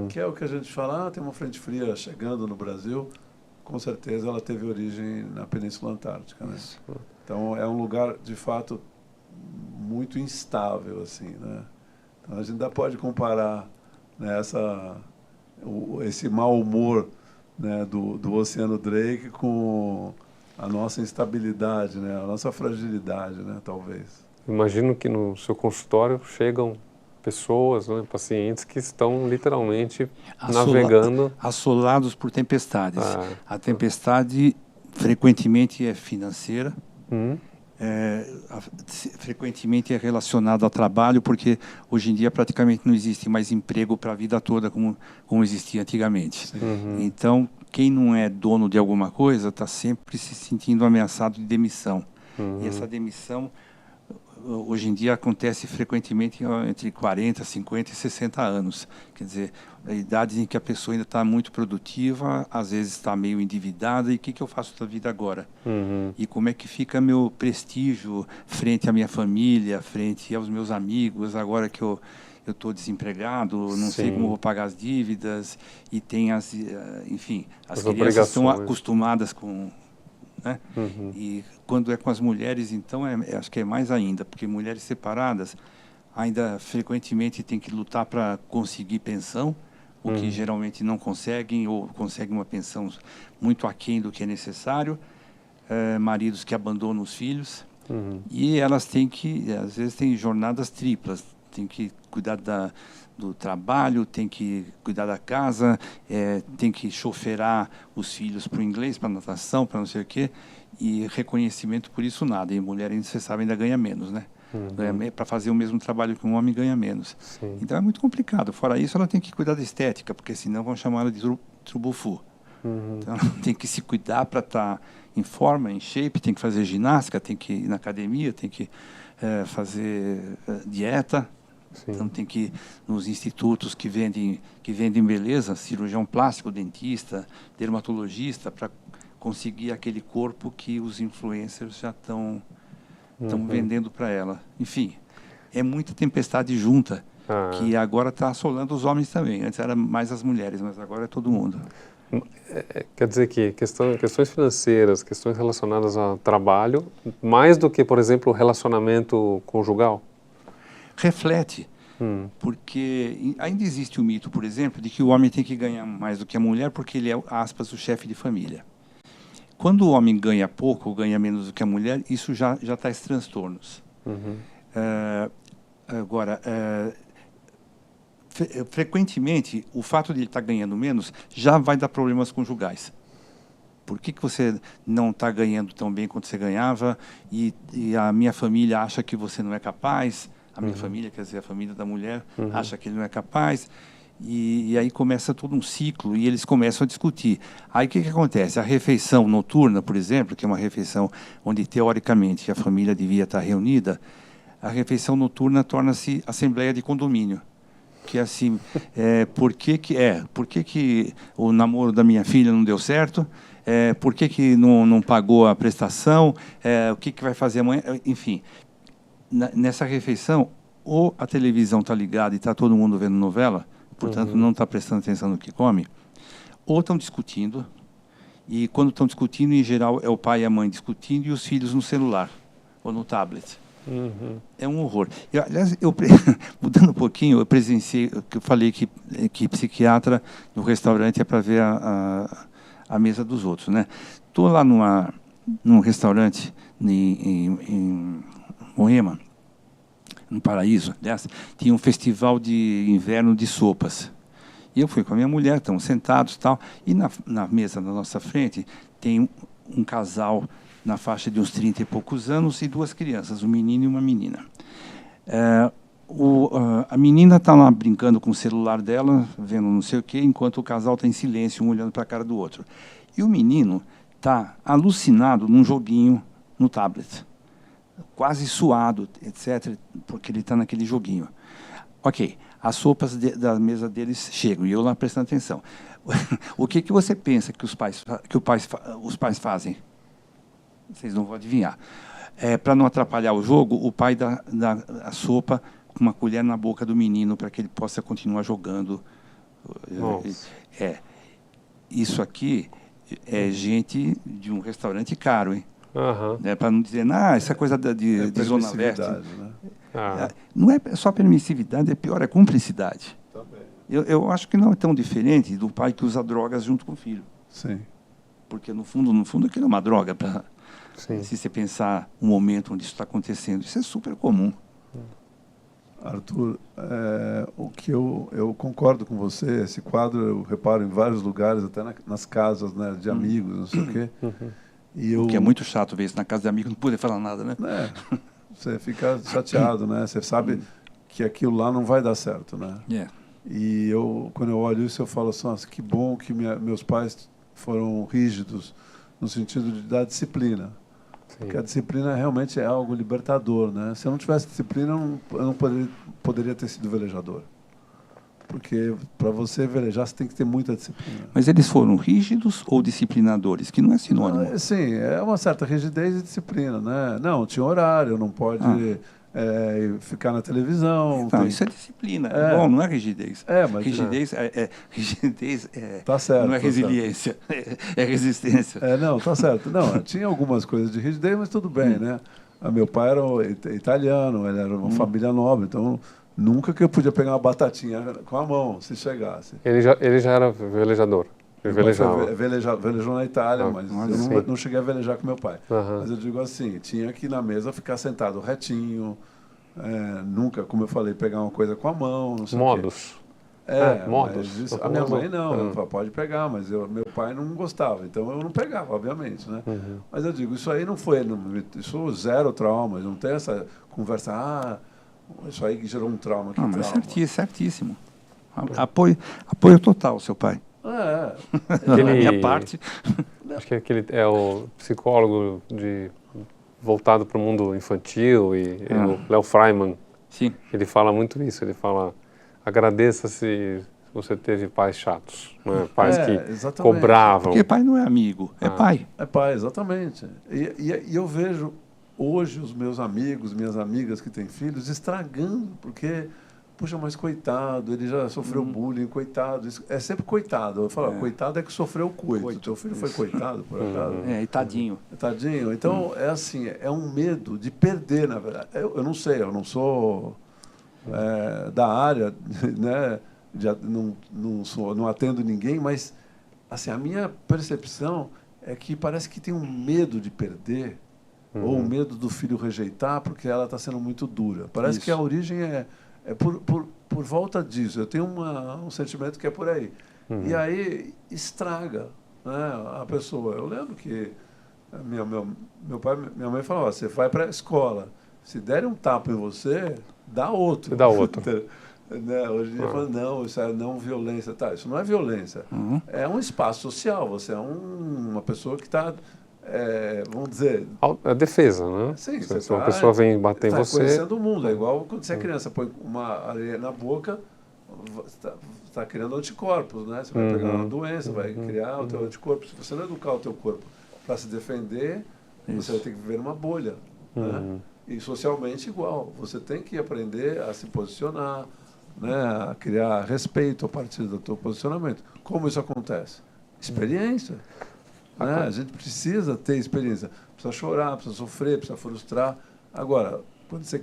Que é o que a gente fala, tem uma frente fria chegando no Brasil, com certeza ela teve origem na Península Antártica, né? Então é um lugar, de fato, muito instável, assim, né? Então a gente ainda pode comparar, né, esse mau humor, né, do Oceano Drake com a nossa instabilidade, né, a nossa fragilidade, né, talvez. Imagino que no seu consultório chegam pessoas, né, pacientes que estão literalmente navegando... Assolados por tempestades. A tempestade frequentemente é financeira, frequentemente é relacionada ao trabalho, porque hoje em dia praticamente não existe mais emprego para a vida toda como existia antigamente. Então, quem não é dono de alguma coisa está sempre se sentindo ameaçado de demissão. E essa demissão, hoje em dia, acontece frequentemente entre 40, 50 e 60 anos. Quer dizer, idades em que a pessoa ainda está muito produtiva, às vezes está meio endividada, e o que eu faço da vida agora? E como é que fica meu prestígio frente à minha família, frente aos meus amigos, agora que eu estou desempregado, não sei como vou pagar as dívidas, e tem enfim, as crianças estão acostumadas com... né? E quando é com as mulheres, então, acho que é mais ainda, porque mulheres separadas ainda frequentemente têm que lutar para conseguir pensão, o que geralmente não conseguem, ou conseguem uma pensão muito aquém do que é necessário, maridos que abandonam os filhos, e elas têm que, às vezes, têm jornadas triplas, têm que cuidar do trabalho, tem que cuidar da casa, tem que choferar os filhos para o inglês, para a natação, para não sei o quê, e reconhecimento por isso nada. E mulher, você sabe, ainda ganha menos, né? Para fazer o mesmo trabalho que um homem ganha menos. Então é muito complicado. Fora isso, ela tem que cuidar da estética, porque senão vão chamar ela de trubufu. Então ela tem que se cuidar para estar em forma, em shape, tem que fazer ginástica, tem que ir na academia, tem que fazer dieta. Então tem que ir nos institutos que vendem beleza, cirurgião plástico, dentista, dermatologista, para conseguir aquele corpo que os influencers já estão vendendo para ela. Enfim, é muita tempestade junta, que agora está assolando os homens também. Antes era mais as mulheres, mas agora é todo mundo. Quer dizer que questões financeiras, questões relacionadas ao trabalho, mais do que, por exemplo, o relacionamento conjugal? Reflete, porque ainda existe o mito, por exemplo, de que o homem tem que ganhar mais do que a mulher porque ele é, aspas, o chefe de família. Quando o homem ganha pouco ou ganha menos do que a mulher, isso já traz transtornos. Agora, frequentemente, o fato de ele estar ganhando menos já vai dar problemas conjugais. Por que você não está ganhando tão bem quanto você ganhava e a minha família acha que você não é capaz? A minha família, quer dizer, a família da mulher, acha que ele não é capaz. E aí começa todo um ciclo e eles começam a discutir. Aí o que acontece? A refeição noturna, por exemplo, que é uma refeição onde, teoricamente, a família devia estar reunida, a refeição noturna torna-se assembleia de condomínio. Que é assim, por que o namoro da minha filha não deu certo? Por que não pagou a prestação? O que vai fazer amanhã? Enfim, nessa refeição, ou a televisão está ligada e está todo mundo vendo novela, portanto não está prestando atenção no que come, ou estão discutindo, e quando estão discutindo, em geral, é o pai e a mãe discutindo e os filhos no celular ou no tablet. É um horror. Aliás, mudando um pouquinho, eu presenciei, que eu falei que psiquiatra no restaurante é para ver a mesa dos outros, né? Estou lá num restaurante em Moema, no Paraíso, aliás, tinha um festival de inverno de sopas. E eu fui com a minha mulher, estamos sentados e tal, e na mesa da nossa frente tem um casal na faixa de uns 30 e poucos anos e duas crianças, um menino e uma menina. A menina está lá brincando com o celular dela, vendo não sei o quê, enquanto o casal está em silêncio, um olhando para a cara do outro. E o menino está alucinado num joguinho no tablet, quase suado, etc., porque ele está naquele joguinho. Ok, as sopas da mesa deles chegam, e eu lá prestando atenção. O que você pensa que os pais fazem? Vocês não vão adivinhar. Para não atrapalhar o jogo, o pai dá a sopa com uma colher na boca do menino para que ele possa continuar jogando. Isso aqui é gente de um restaurante caro, hein? Para não dizer, essa coisa de Zona Leste. Né? Não é só permissividade, é pior, é cumplicidade. Eu acho que não é tão diferente do pai que usa drogas junto com o filho. Sim. Porque, no fundo aquilo é uma droga. Se você pensar um momento onde isso está acontecendo, isso é super comum. Arthur, o que eu concordo com você, esse quadro eu reparo em vários lugares, até nas casas, né, de amigos, não sei o quê. O que é muito chato ver isso na casa de amigos, não poder falar nada, né? Você fica chateado, né? Você sabe que aquilo lá não vai dar certo, né? E quando eu olho isso, eu falo assim, nossa, que bom que meus pais foram rígidos no sentido de dar disciplina. Sim. Porque a disciplina realmente é algo libertador, né? Se eu não tivesse disciplina, eu não poderia ter sido velejador. Porque para você velejar, você tem que ter muita disciplina. Mas eles foram rígidos ou disciplinadores? Que não é sinônimo. Sim, é uma certa rigidez e disciplina, né? Não, tinha horário, não pode ficar na televisão. Não, isso é disciplina. Bom, não é rigidez. Mas rigidez tá certo, não é resiliência, é resistência. Não, tá certo. Não, tinha algumas coisas de rigidez, mas tudo bem, né? Meu pai era italiano, ele era uma família nobre, então nunca que eu podia pegar uma batatinha com a mão, se chegasse. Ele já era velejador? Ele velejou na Itália, mas eu não cheguei a velejar com meu pai. Mas eu digo assim, tinha que ir na mesa ficar sentado retinho, nunca, como eu falei, pegar uma coisa com a mão, não sei Modos. Modos. Isso, a minha mãe não, ela falava, pode pegar, mas meu pai não gostava, então eu não pegava, obviamente, né? Mas eu digo, isso aí não foi, isso zero trauma, não tem essa conversa, isso aí que gerou um trauma. Mas certíssimo. Apoio total, seu pai. Da minha parte. Acho que ele é o psicólogo voltado para o mundo infantil e o Léo Freiman. Sim. Ele fala muito isso. Ele fala, agradeça se você teve pais chatos, né? Pais que exatamente. Cobravam. Porque pai não é amigo, é pai. É pai, exatamente. E eu vejo hoje os meus amigos, minhas amigas que têm filhos estragando, porque... Puxa, mas coitado, ele já sofreu bullying, coitado. É sempre coitado. Eu falo, coitado é que sofreu o coito. Teu filho foi coitado, por acaso. E tadinho. Tadinho. Então, é assim, é um medo de perder, na verdade. Eu não sei, eu não sou da área, né? Não atendo ninguém, mas assim, a minha percepção é que parece que tem um medo de perder, ou um medo do filho rejeitar, porque ela está sendo muito dura. Parece que a origem é por volta disso. Eu tenho um sentimento que é por aí. E aí estraga, né, a pessoa. Eu lembro que meu pai, minha mãe falava, você vai para a escola, se derem um tapa em você, dá outro. Você dá outro. Né? Hoje em dia fala, não, isso é não violência. Isso não é violência. É um espaço social. Você é uma pessoa que está... vamos dizer... A defesa, né? Sim, se uma pessoa vem bater em você... conhecendo o mundo. É igual quando você é criança, põe uma areia na boca, está criando anticorpos, né? Você vai pegar uma doença, vai criar o teu anticorpo. Se você não educar o teu corpo para se defender, você vai ter que viver numa bolha. Né? E socialmente igual. Você tem que aprender a se posicionar, né? A criar respeito a partir do teu posicionamento. Como isso acontece? Experiência. Né? A gente precisa ter experiência, precisa chorar, precisa sofrer, precisa frustrar. Agora, quando você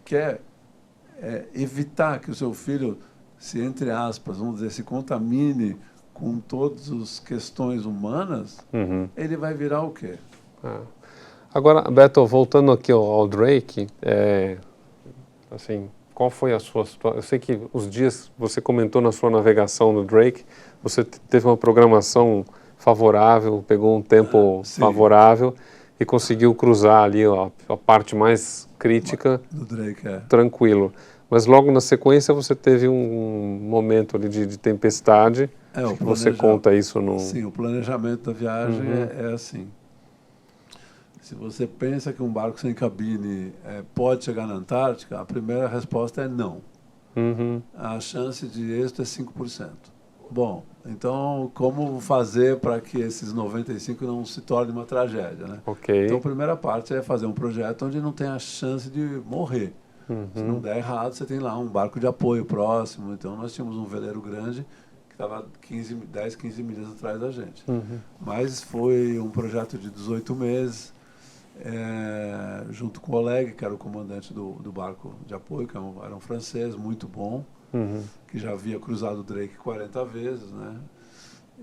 quer evitar que o seu filho se, entre aspas, vamos dizer, se contamine com todas as questões humanas, ele vai virar o quê? Agora, Beto, voltando aqui ao Drake, assim, qual foi a sua situação? Eu sei que os dias, você comentou na sua navegação do Drake, você teve uma programação favorável, pegou um tempo favorável e conseguiu cruzar ali a parte mais crítica do Drake, tranquilo. Mas logo na sequência você teve um momento ali de tempestade. Você conta isso no... Sim, o planejamento da viagem é assim. Se você pensa que um barco sem cabine pode chegar na Antártica, a primeira resposta é não. A chance de êxito é 5%. Bom, então como fazer para que esses 95% não se torne uma tragédia, né? Ok. Então a primeira parte é fazer um projeto onde não tem a chance de morrer. Se não der errado, você tem lá um barco de apoio próximo. Então nós tínhamos um veleiro grande que estava 10, 15 milhas atrás da gente. Mas foi um projeto de 18 meses, junto com o Oleg, que era o comandante do barco de apoio, que era um francês muito bom, que já havia cruzado o Drake 40 vezes, né?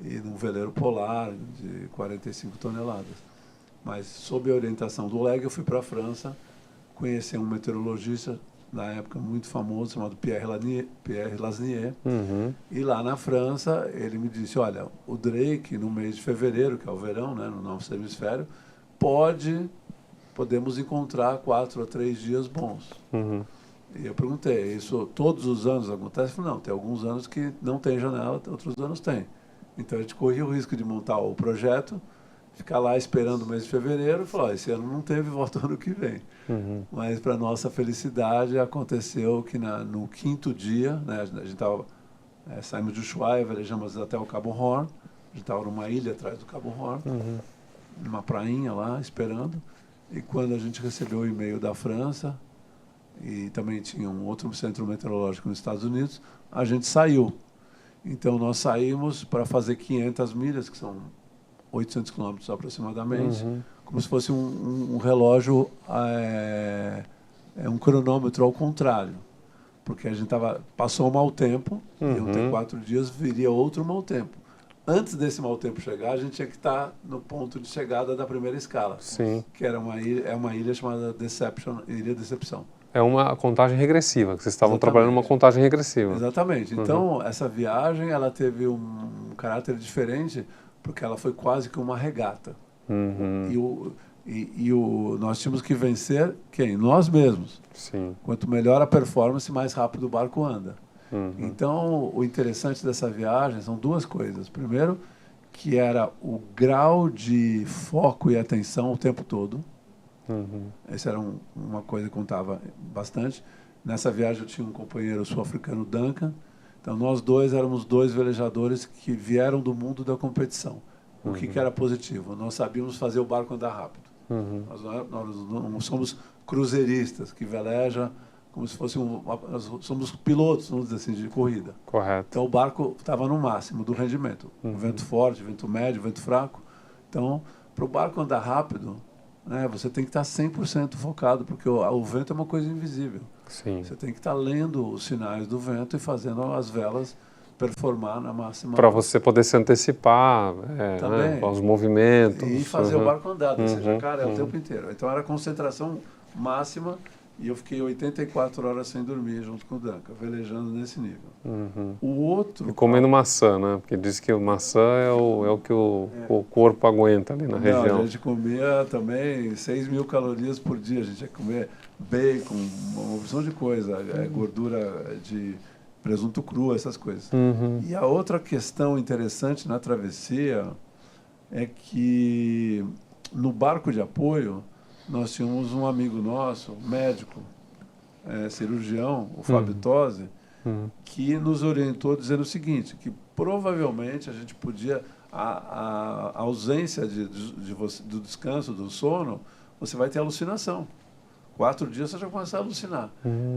E num veleiro polar de 45 toneladas. Mas, sob a orientação do Oleg, eu fui para a França, conheci um meteorologista, na época muito famoso, chamado Pierre Lasnier. E lá na França, ele me disse, olha, o Drake, no mês de fevereiro, que é o verão, né, no nosso hemisfério, podemos encontrar 4 a 3 dias bons. E eu perguntei, isso todos os anos acontece? Ele falou, não, tem alguns anos que não tem janela, outros anos tem. Então a gente corria o risco de montar o projeto, ficar lá esperando o mês de fevereiro e falar, esse ano não teve, volta ano que vem. Mas, para nossa felicidade, aconteceu que no 5º dia, né, a gente saímos de Ushuaia, velejamos até o Cabo Horn, a gente estava numa ilha atrás do Cabo Horn, numa prainha lá, esperando, e quando a gente recebeu o e-mail da França, e também tinha um outro centro meteorológico nos Estados Unidos, a gente saiu. Então, nós saímos para fazer 500 milhas, que são 800 quilômetros aproximadamente, como se fosse um relógio, um cronômetro ao contrário. Porque a gente passou o mau tempo, iam ter 4 dias, viria outro mau tempo. Antes desse mau tempo chegar, a gente tinha que estar no ponto de chegada da primeira escala, que era uma ilha chamada Ilha Decepção. É uma contagem regressiva, que vocês estavam trabalhando uma contagem regressiva. Exatamente. Então, essa viagem, ela teve um caráter diferente, porque ela foi quase que uma regata. Nós tínhamos que vencer quem? Nós mesmos. Quanto melhor a performance, mais rápido o barco anda. Então, o interessante dessa viagem são 2 coisas. Primeiro, que era o grau de foco e atenção o tempo todo. Essa era uma coisa que contava bastante. Nessa viagem eu tinha um companheiro sul-africano, Duncan. Então nós dois éramos 2 velejadores que vieram do mundo da competição. O que era positivo? Nós sabíamos fazer o barco andar rápido. Nós não somos cruzeiristas que velejam como se fosse nós somos pilotos, vamos dizer assim, de corrida. Correto. Então o barco estava no máximo do rendimento. Vento forte, vento médio, vento fraco. Então, para o barco andar rápido, né, você tem que estar 100% focado, porque o vento é uma coisa invisível. Você tem que estar lendo os sinais do vento e fazendo as velas performar na máxima... Para você poder se antecipar aos movimentos. E fazer o barco andar, seja, cara, o tempo inteiro. Então era concentração máxima e eu fiquei 84 horas sem dormir junto com o Duncan, velejando nesse nível. O outro... E comendo maçã, né? Porque diz que maçã é o que o corpo aguenta ali na região. A gente comia também 6.000 calorias por dia. A gente ia comer bacon, uma opção de coisa, gordura de presunto cru, essas coisas. E a outra questão interessante na travessia é que no barco de apoio nós tínhamos um amigo nosso, médico, cirurgião, o Fábio Tosi, que nos orientou dizendo o seguinte, que provavelmente a gente podia, a ausência do descanso, do sono, você vai ter alucinação. 4 dias você já começa a alucinar.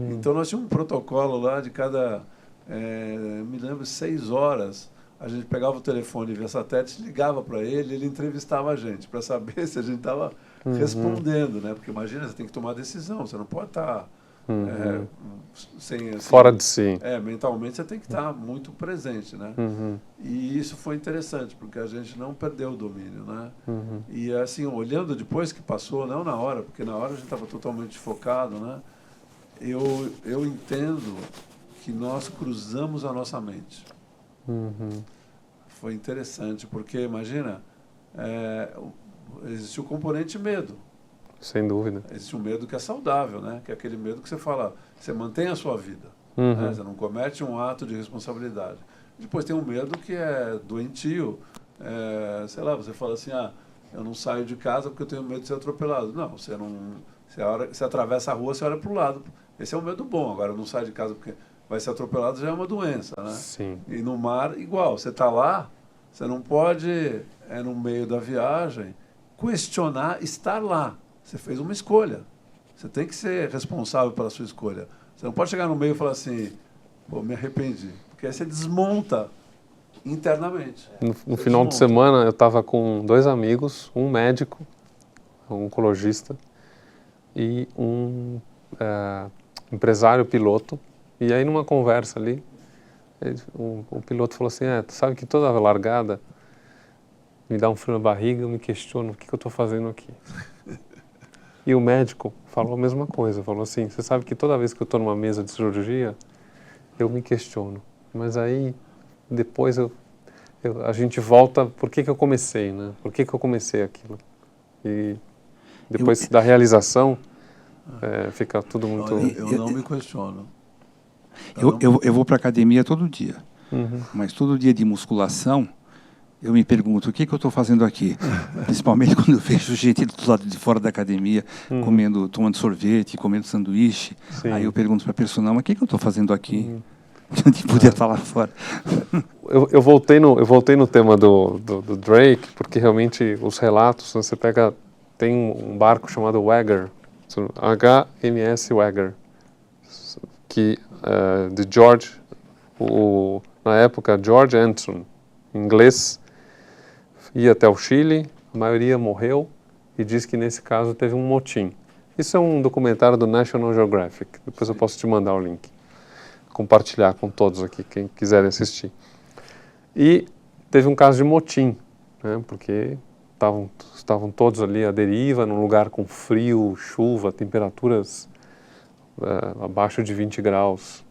Então nós tínhamos um protocolo lá de cada, me lembro, 6 horas, a gente pegava o telefone via satélite, ligava para ele, ele entrevistava a gente para saber se a gente estava respondendo, né? Porque imagina, você tem que tomar decisão, você não pode estar sem, assim, fora de si. Mentalmente você tem que estar muito presente, né? E isso foi interessante, porque a gente não perdeu o domínio, né? E assim, olhando depois que passou, não na hora, porque na hora a gente estava totalmente focado, né? Eu entendo que nós cruzamos a nossa mente. Foi interessante, porque imagina, existe o componente medo. Sem dúvida. Existe um medo que é saudável, né? Que é aquele medo que você fala, você mantém a sua vida, né? Você não comete um ato de responsabilidade. Depois tem um medo que é doentio, sei lá, você fala assim, Eu não saio de casa porque eu tenho medo de ser atropelado. Não, você não... Você atravessa a rua, você olha para o lado. Esse é um medo bom. Agora, eu não saio de casa porque vai ser atropelado, já é uma doença, né? Sim. E no mar, igual. Você está lá, você não pode, no meio da viagem, questionar estar lá. Você fez uma escolha. Você tem que ser responsável pela sua escolha. Você não pode chegar no meio e falar assim, pô, me arrependi. Porque aí você desmonta internamente. No final de semana, eu estava com 2 amigos, um médico, um oncologista, e um empresário piloto. E aí, numa conversa ali, o piloto falou assim, tu sabe que toda largada me dá um frio na barriga, eu me questiono o que eu estou fazendo aqui. E o médico falou a mesma coisa, falou assim, você sabe que toda vez que eu estou numa mesa de cirurgia, eu me questiono. Mas aí, depois a gente volta, por que eu comecei, né? Por que eu comecei aquilo? E depois da realização, fica tudo muito... Eu não me questiono. Eu vou para a academia todo dia, mas todo dia de musculação, eu me pergunto, o que eu estou fazendo aqui? Principalmente quando eu vejo gente do lado de fora da academia, tomando sorvete, comendo sanduíche. Sim. Aí eu pergunto para a personal, mas o que eu estou fazendo aqui? De poder estar lá fora. Eu voltei no tema do Drake, porque realmente os relatos, você pega, tem um barco chamado Wagger, HMS Wagger, que de George, na época George Anson, inglês, ia até o Chile, a maioria morreu, e diz que nesse caso teve um motim. Isso é um documentário do National Geographic, depois eu posso te mandar o link, compartilhar com todos aqui, quem quiserem assistir. E teve um caso de motim, né, porque estavam todos ali à deriva, num lugar com frio, chuva, temperaturas abaixo de 20 graus,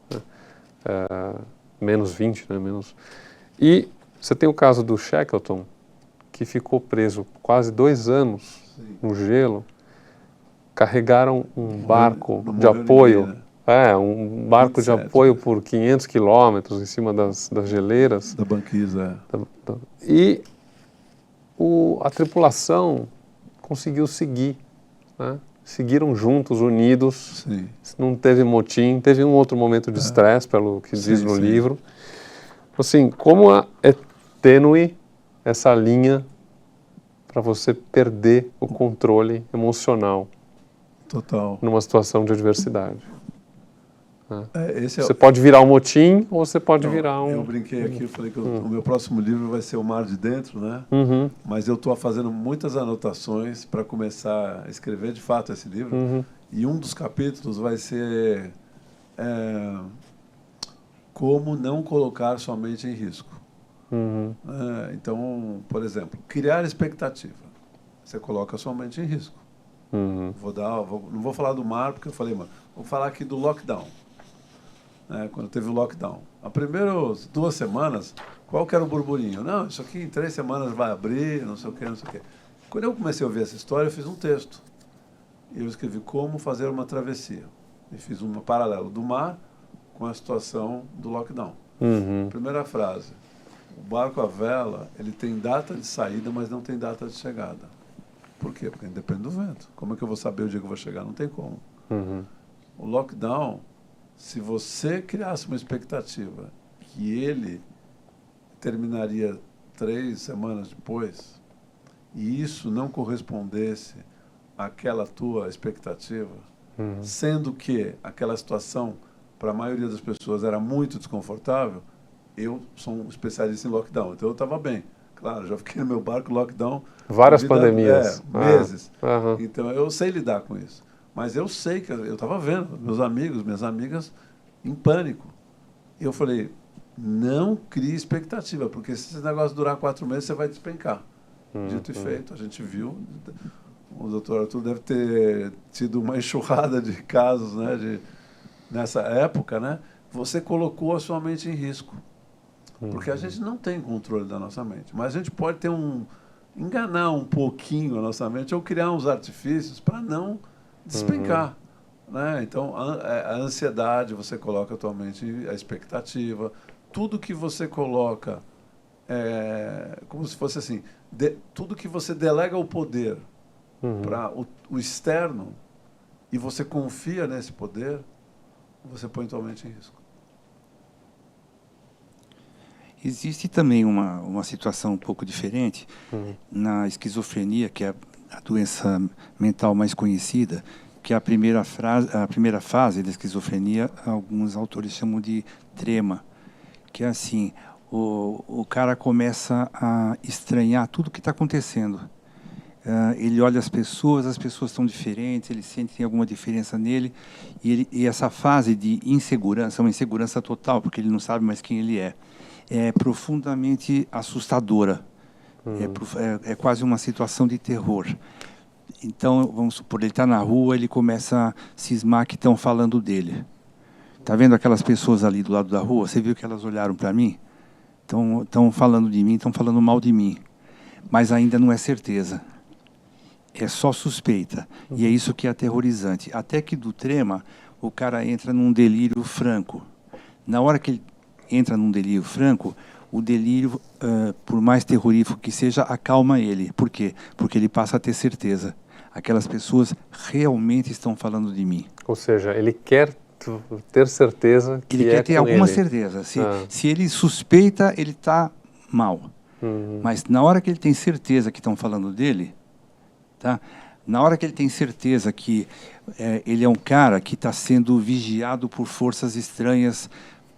né, menos 20, né, menos... E você tem o caso do Shackleton, que ficou preso quase 2 anos no gelo, carregaram um barco de apoio, ninguém, né? Um barco 27, de apoio por 500 quilômetros em cima das geleiras. Da banquisa. E a tripulação conseguiu seguir, né? Seguiram juntos, unidos, Sim. Não teve motim, teve um outro momento de estresse, pelo que diz no livro. Assim, como é tênue essa linha para você perder o controle emocional. Total. Numa situação de adversidade. Você pode virar um motim ou você pode virar um... Eu brinquei aqui, falei que o meu próximo livro vai ser O Mar de Dentro, né? Mas eu estou fazendo muitas anotações para começar a escrever de fato esse livro. E um dos capítulos vai ser como não colocar sua mente em risco. Então, por exemplo, criar expectativa. Você coloca a sua mente em risco. Não vou falar do mar, porque eu falei, mas vou falar aqui do lockdown. Quando teve o lockdown. As primeiras 2 semanas, qual que era o burburinho? Não, isso aqui em 3 semanas vai abrir, não sei o quê, não sei o quê. Quando eu comecei a ouvir essa história, eu fiz um texto. E eu escrevi como fazer uma travessia. E fiz um paralelo do mar com a situação do lockdown. Primeira frase. O barco à vela, ele tem data de saída, mas não tem data de chegada. Por quê? Porque depende do vento. Como é que eu vou saber o dia que eu vou chegar? Não tem como. O lockdown, se você criasse uma expectativa que ele terminaria 3 semanas depois, e isso não correspondesse àquela tua expectativa, sendo que aquela situação, para a maioria das pessoas, era muito desconfortável, eu sou um especialista em lockdown, então eu estava bem. Claro, já fiquei no meu barco lockdown. Várias pandemias. Meses. Então eu sei lidar com isso. Mas eu sei que eu estava vendo meus amigos, minhas amigas em pânico. E eu falei, não crie expectativa, porque se esse negócio durar 4 meses, você vai despencar. Dito e feito, a gente viu. O doutor Arthur deve ter tido uma enxurrada de casos, né, nessa época, né? Você colocou a sua mente em risco. Porque a gente não tem controle da nossa mente. Mas a gente pode ter enganar um pouquinho a nossa mente ou criar uns artifícios para não despencar. Né? Então, a ansiedade, você coloca a tua mente, a expectativa, tudo que você coloca, como se fosse assim, tudo que você delega o poder para o externo e você confia nesse poder, você põe tua mente em risco. Existe também uma situação um pouco diferente na esquizofrenia, que é a doença mental mais conhecida, que é a primeira fase da esquizofrenia, alguns autores chamam de trema, que é assim, o cara começa a estranhar tudo o que está acontecendo. Ele olha as pessoas estão diferentes, ele sente que tem alguma diferença nele, e essa fase de insegurança, uma insegurança total, porque ele não sabe mais quem ele é profundamente assustadora. É quase uma situação de terror. Então, vamos supor, ele está na rua, ele começa a cismar que estão falando dele. Está vendo aquelas pessoas ali do lado da rua? Você viu que elas olharam para mim? Estão falando de mim, estão falando mal de mim. Mas ainda não é certeza. É só suspeita. E é isso que é aterrorizante. Até que do trema, o cara entra num delírio franco. Na hora que ele entra num delírio franco, o delírio, por mais terrorífico que seja, acalma ele. Por quê? Porque ele passa a ter certeza. Aquelas pessoas realmente estão falando de mim. Ou seja, ele quer ter certeza que ele quer ter alguma certeza. Se ele suspeita, ele está mal. Mas na hora que ele tem certeza que estão falando dele, tá? Na hora que ele tem certeza que ele é um cara que está sendo vigiado por forças estranhas,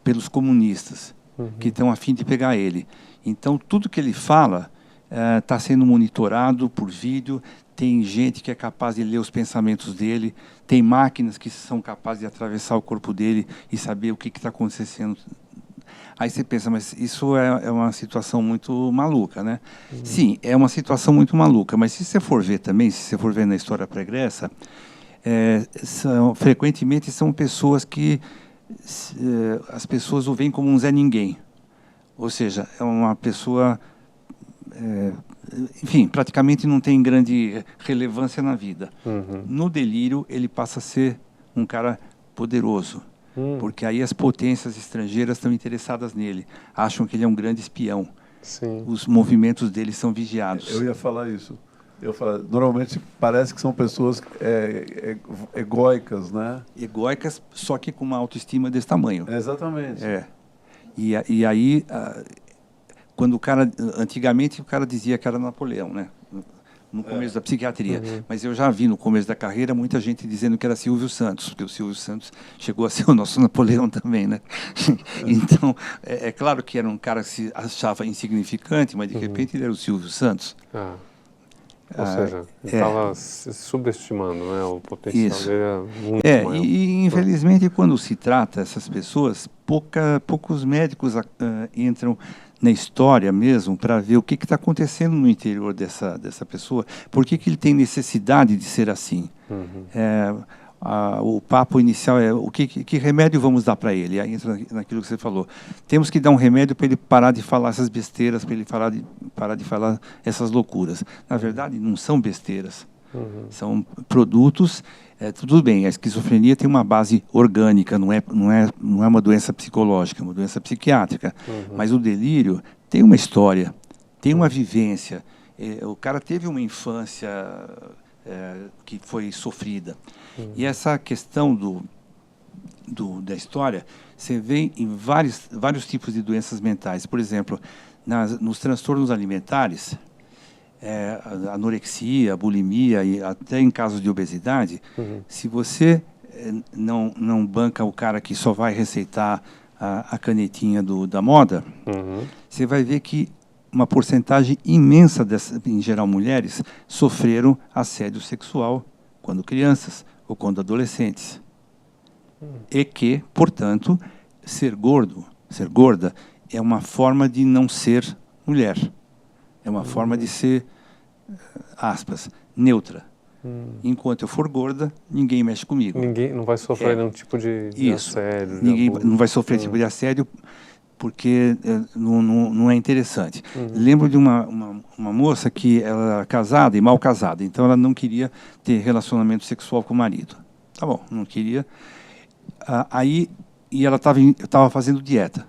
pelos comunistas, que estão a fim de pegar ele. Então, tudo que ele fala está sendo monitorado por vídeo, tem gente que é capaz de ler os pensamentos dele, tem máquinas que são capazes de atravessar o corpo dele e saber o que está acontecendo. Aí você pensa, mas isso é uma situação muito maluca, né? Sim, é uma situação muito maluca, mas se você for ver também, se você for ver na história pregressa, frequentemente são pessoas que as pessoas o veem como um Zé Ninguém. Ou seja, é uma pessoa, enfim, praticamente não tem grande relevância na vida. No delírio, ele passa a ser um cara poderoso, porque aí as potências estrangeiras estão interessadas nele, acham que ele é um grande espião. Sim. Os movimentos dele são vigiados. Eu ia falar isso. Normalmente parece que são pessoas egóicas, né? Egóicas, só que com uma autoestima desse tamanho. Exatamente. E aí, quando antigamente o cara dizia que era Napoleão, né? No começo da psiquiatria. Mas eu já vi no começo da carreira muita gente dizendo que era Silvio Santos, porque o Silvio Santos chegou a ser o nosso Napoleão também, né? Então, é claro que era um cara que se achava insignificante, mas de repente ele era o Silvio Santos. Ou seja, ele estava subestimando, né? O potencial dele era muito maior. E infelizmente, quando se trata essas pessoas, poucos médicos entram na história mesmo para ver o que está acontecendo no interior dessa pessoa, por que ele tem necessidade de ser assim. O papo inicial é que remédio vamos dar para ele. Aí entra naquilo que você falou. Temos que dar um remédio para ele parar de falar essas besteiras, para ele parar de falar essas loucuras. Na verdade, não são besteiras. São produtos. Tudo bem, a esquizofrenia tem uma base orgânica, não é uma doença psicológica, é uma doença psiquiátrica. Mas o delírio tem uma história, tem uma vivência. O cara teve uma infância que foi sofrida. E essa questão da história, você vê em vários tipos de doenças mentais. Por exemplo, nos transtornos alimentares, anorexia, bulimia e até em casos de obesidade, se você não banca o cara que só vai receitar a canetinha da moda, você vai ver que uma porcentagem imensa em geral mulheres, sofreram assédio sexual quando crianças ou quando adolescentes. E que, portanto, ser gorda, é uma forma de não ser mulher. É uma forma de ser, aspas, neutra. Enquanto eu for gorda, ninguém mexe comigo. Ninguém não vai sofrer nenhum tipo de assédio. Ninguém não vai sofrer tipo de assédio, porque não é interessante. Lembro de uma moça que ela era casada e mal casada, então ela não queria ter relacionamento sexual com o marido. Tá bom, não queria. E ela estava fazendo dieta.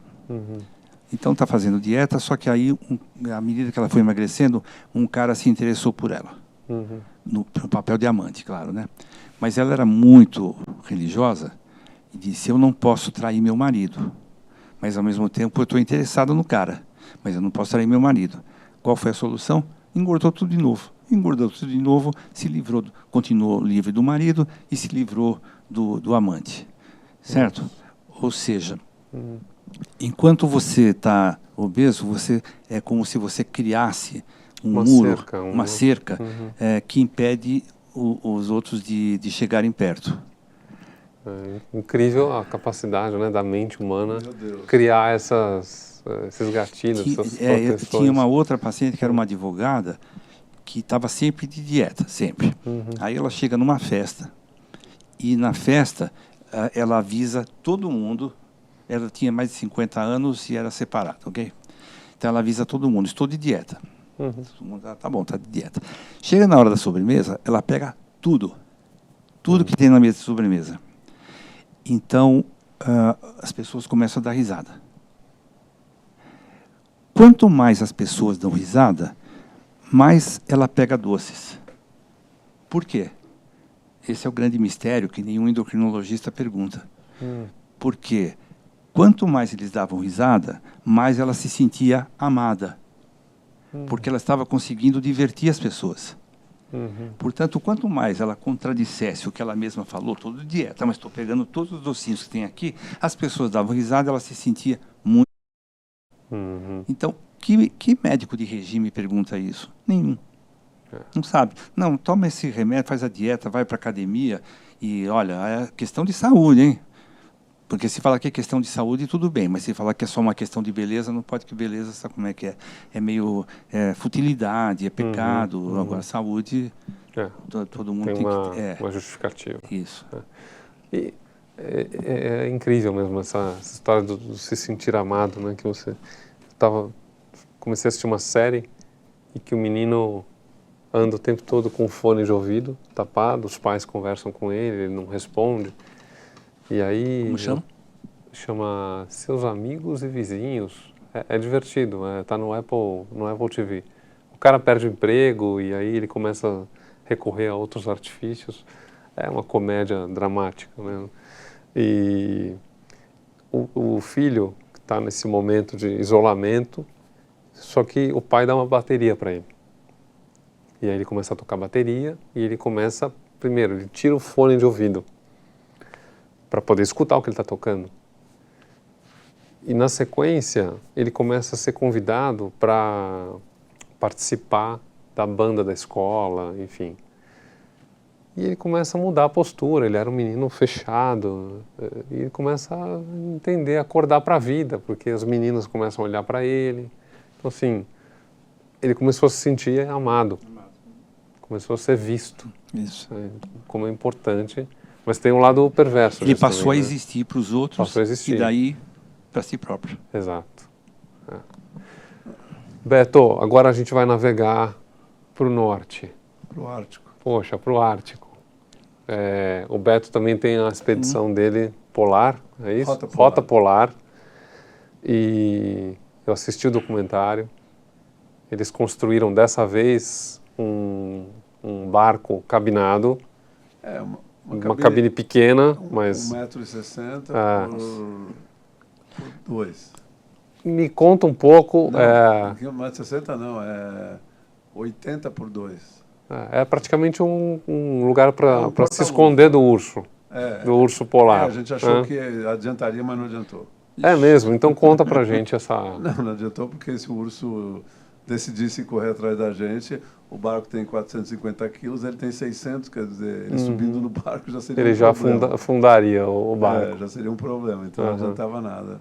Então está fazendo dieta, só que aí, à medida que ela foi emagrecendo, um cara se interessou por ela. No papel de amante, claro, né? Mas ela era muito religiosa e disse, eu não posso trair meu marido, mas ao mesmo tempo eu estou interessado no cara, mas eu não posso trair meu marido. Qual foi a solução? Engordou tudo de novo. Engordou tudo de novo, se livrou, continuou livre do marido e se livrou do amante. Certo? Ou seja, enquanto você está obeso, é como se você criasse um muro, uma cerca que impede os outros de chegarem perto. É incrível a capacidade, né, da mente humana criar esses gatilhos, essas proteções. Tinha uma outra paciente que era uma advogada que estava sempre de dieta, sempre. Aí ela chega numa festa e na festa ela avisa todo mundo. Ela tinha mais de 50 anos e era separada, ok? Então ela avisa todo mundo, estou de dieta. Todo mundo, tá bom, está de dieta. Chega na hora da sobremesa, ela pega tudo que tem na mesa de sobremesa. Então as pessoas começam a dar risada. Quanto mais as pessoas dão risada, mais ela pega doces. Por quê? Esse é o grande mistério que nenhum endocrinologista pergunta. Porque quanto mais eles davam risada, mais ela se sentia amada. Porque ela estava conseguindo divertir as pessoas. Portanto, quanto mais ela contradissesse o que ela mesma falou, todo dieta, mas estou pegando todos os docinhos que tem aqui, as pessoas davam risada, ela se sentia muito. Então, que médico de regime pergunta isso? Nenhum. Não sabe. Não, toma esse remédio, faz a dieta, vai para a academia e, olha, é questão de saúde, hein? Porque se falar que é questão de saúde, tudo bem, mas se falar que é só uma questão de beleza, não pode, que beleza, sabe como é que é? É meio futilidade, é pecado. Agora, saúde, todo mundo tem uma justificativa. Isso. E é incrível mesmo essa história do se sentir amado, né? Que você comecei a assistir uma série e que o menino anda o tempo todo com o fone de ouvido tapado, os pais conversam com ele não responde. E aí... Como chama? Chama Seus Amigos e Vizinhos. É divertido, tá no Apple TV. O cara perde o emprego e aí ele começa a recorrer a outros artifícios. É uma comédia dramática, né? E o filho está nesse momento de isolamento, só que o pai dá uma bateria para ele. E aí ele começa a tocar bateria e ele começa, primeiro, ele tira o fone de ouvido para poder escutar o que ele está tocando. E na sequência, ele começa a ser convidado para participar da banda da escola, enfim. E ele começa a mudar a postura, ele era um menino fechado, e ele começa a entender, a acordar para a vida, porque as meninas começam a olhar para ele. Então, assim, ele começou a se sentir amado, começou a ser visto. Isso. Como é importante, mas tem um lado perverso. Ele passou também, a existir para os outros e daí para si próprio. Exato. Beto, agora a gente vai navegar para o norte. Para o Ártico. Poxa, para o Ártico. O Beto também tem a expedição dele polar, é isso? Rota Polar. E eu assisti o documentário. Eles construíram dessa vez um barco cabinado. Uma cabine pequena, mas... 1,60 m por 2. Me conta um pouco... Não, 1,60 m não, é 80 por 2. É praticamente um lugar para se esconder do urso. Do urso polar. A gente achou que adiantaria, mas não adiantou. É mesmo? Então conta pra gente essa... Não adiantou porque se o urso decidisse correr atrás da gente, o barco tem 450 quilos, ele tem 600, quer dizer, ele subindo no barco já seria um problema. Ele já afundaria o barco. Já seria um problema, então não adiantava nada.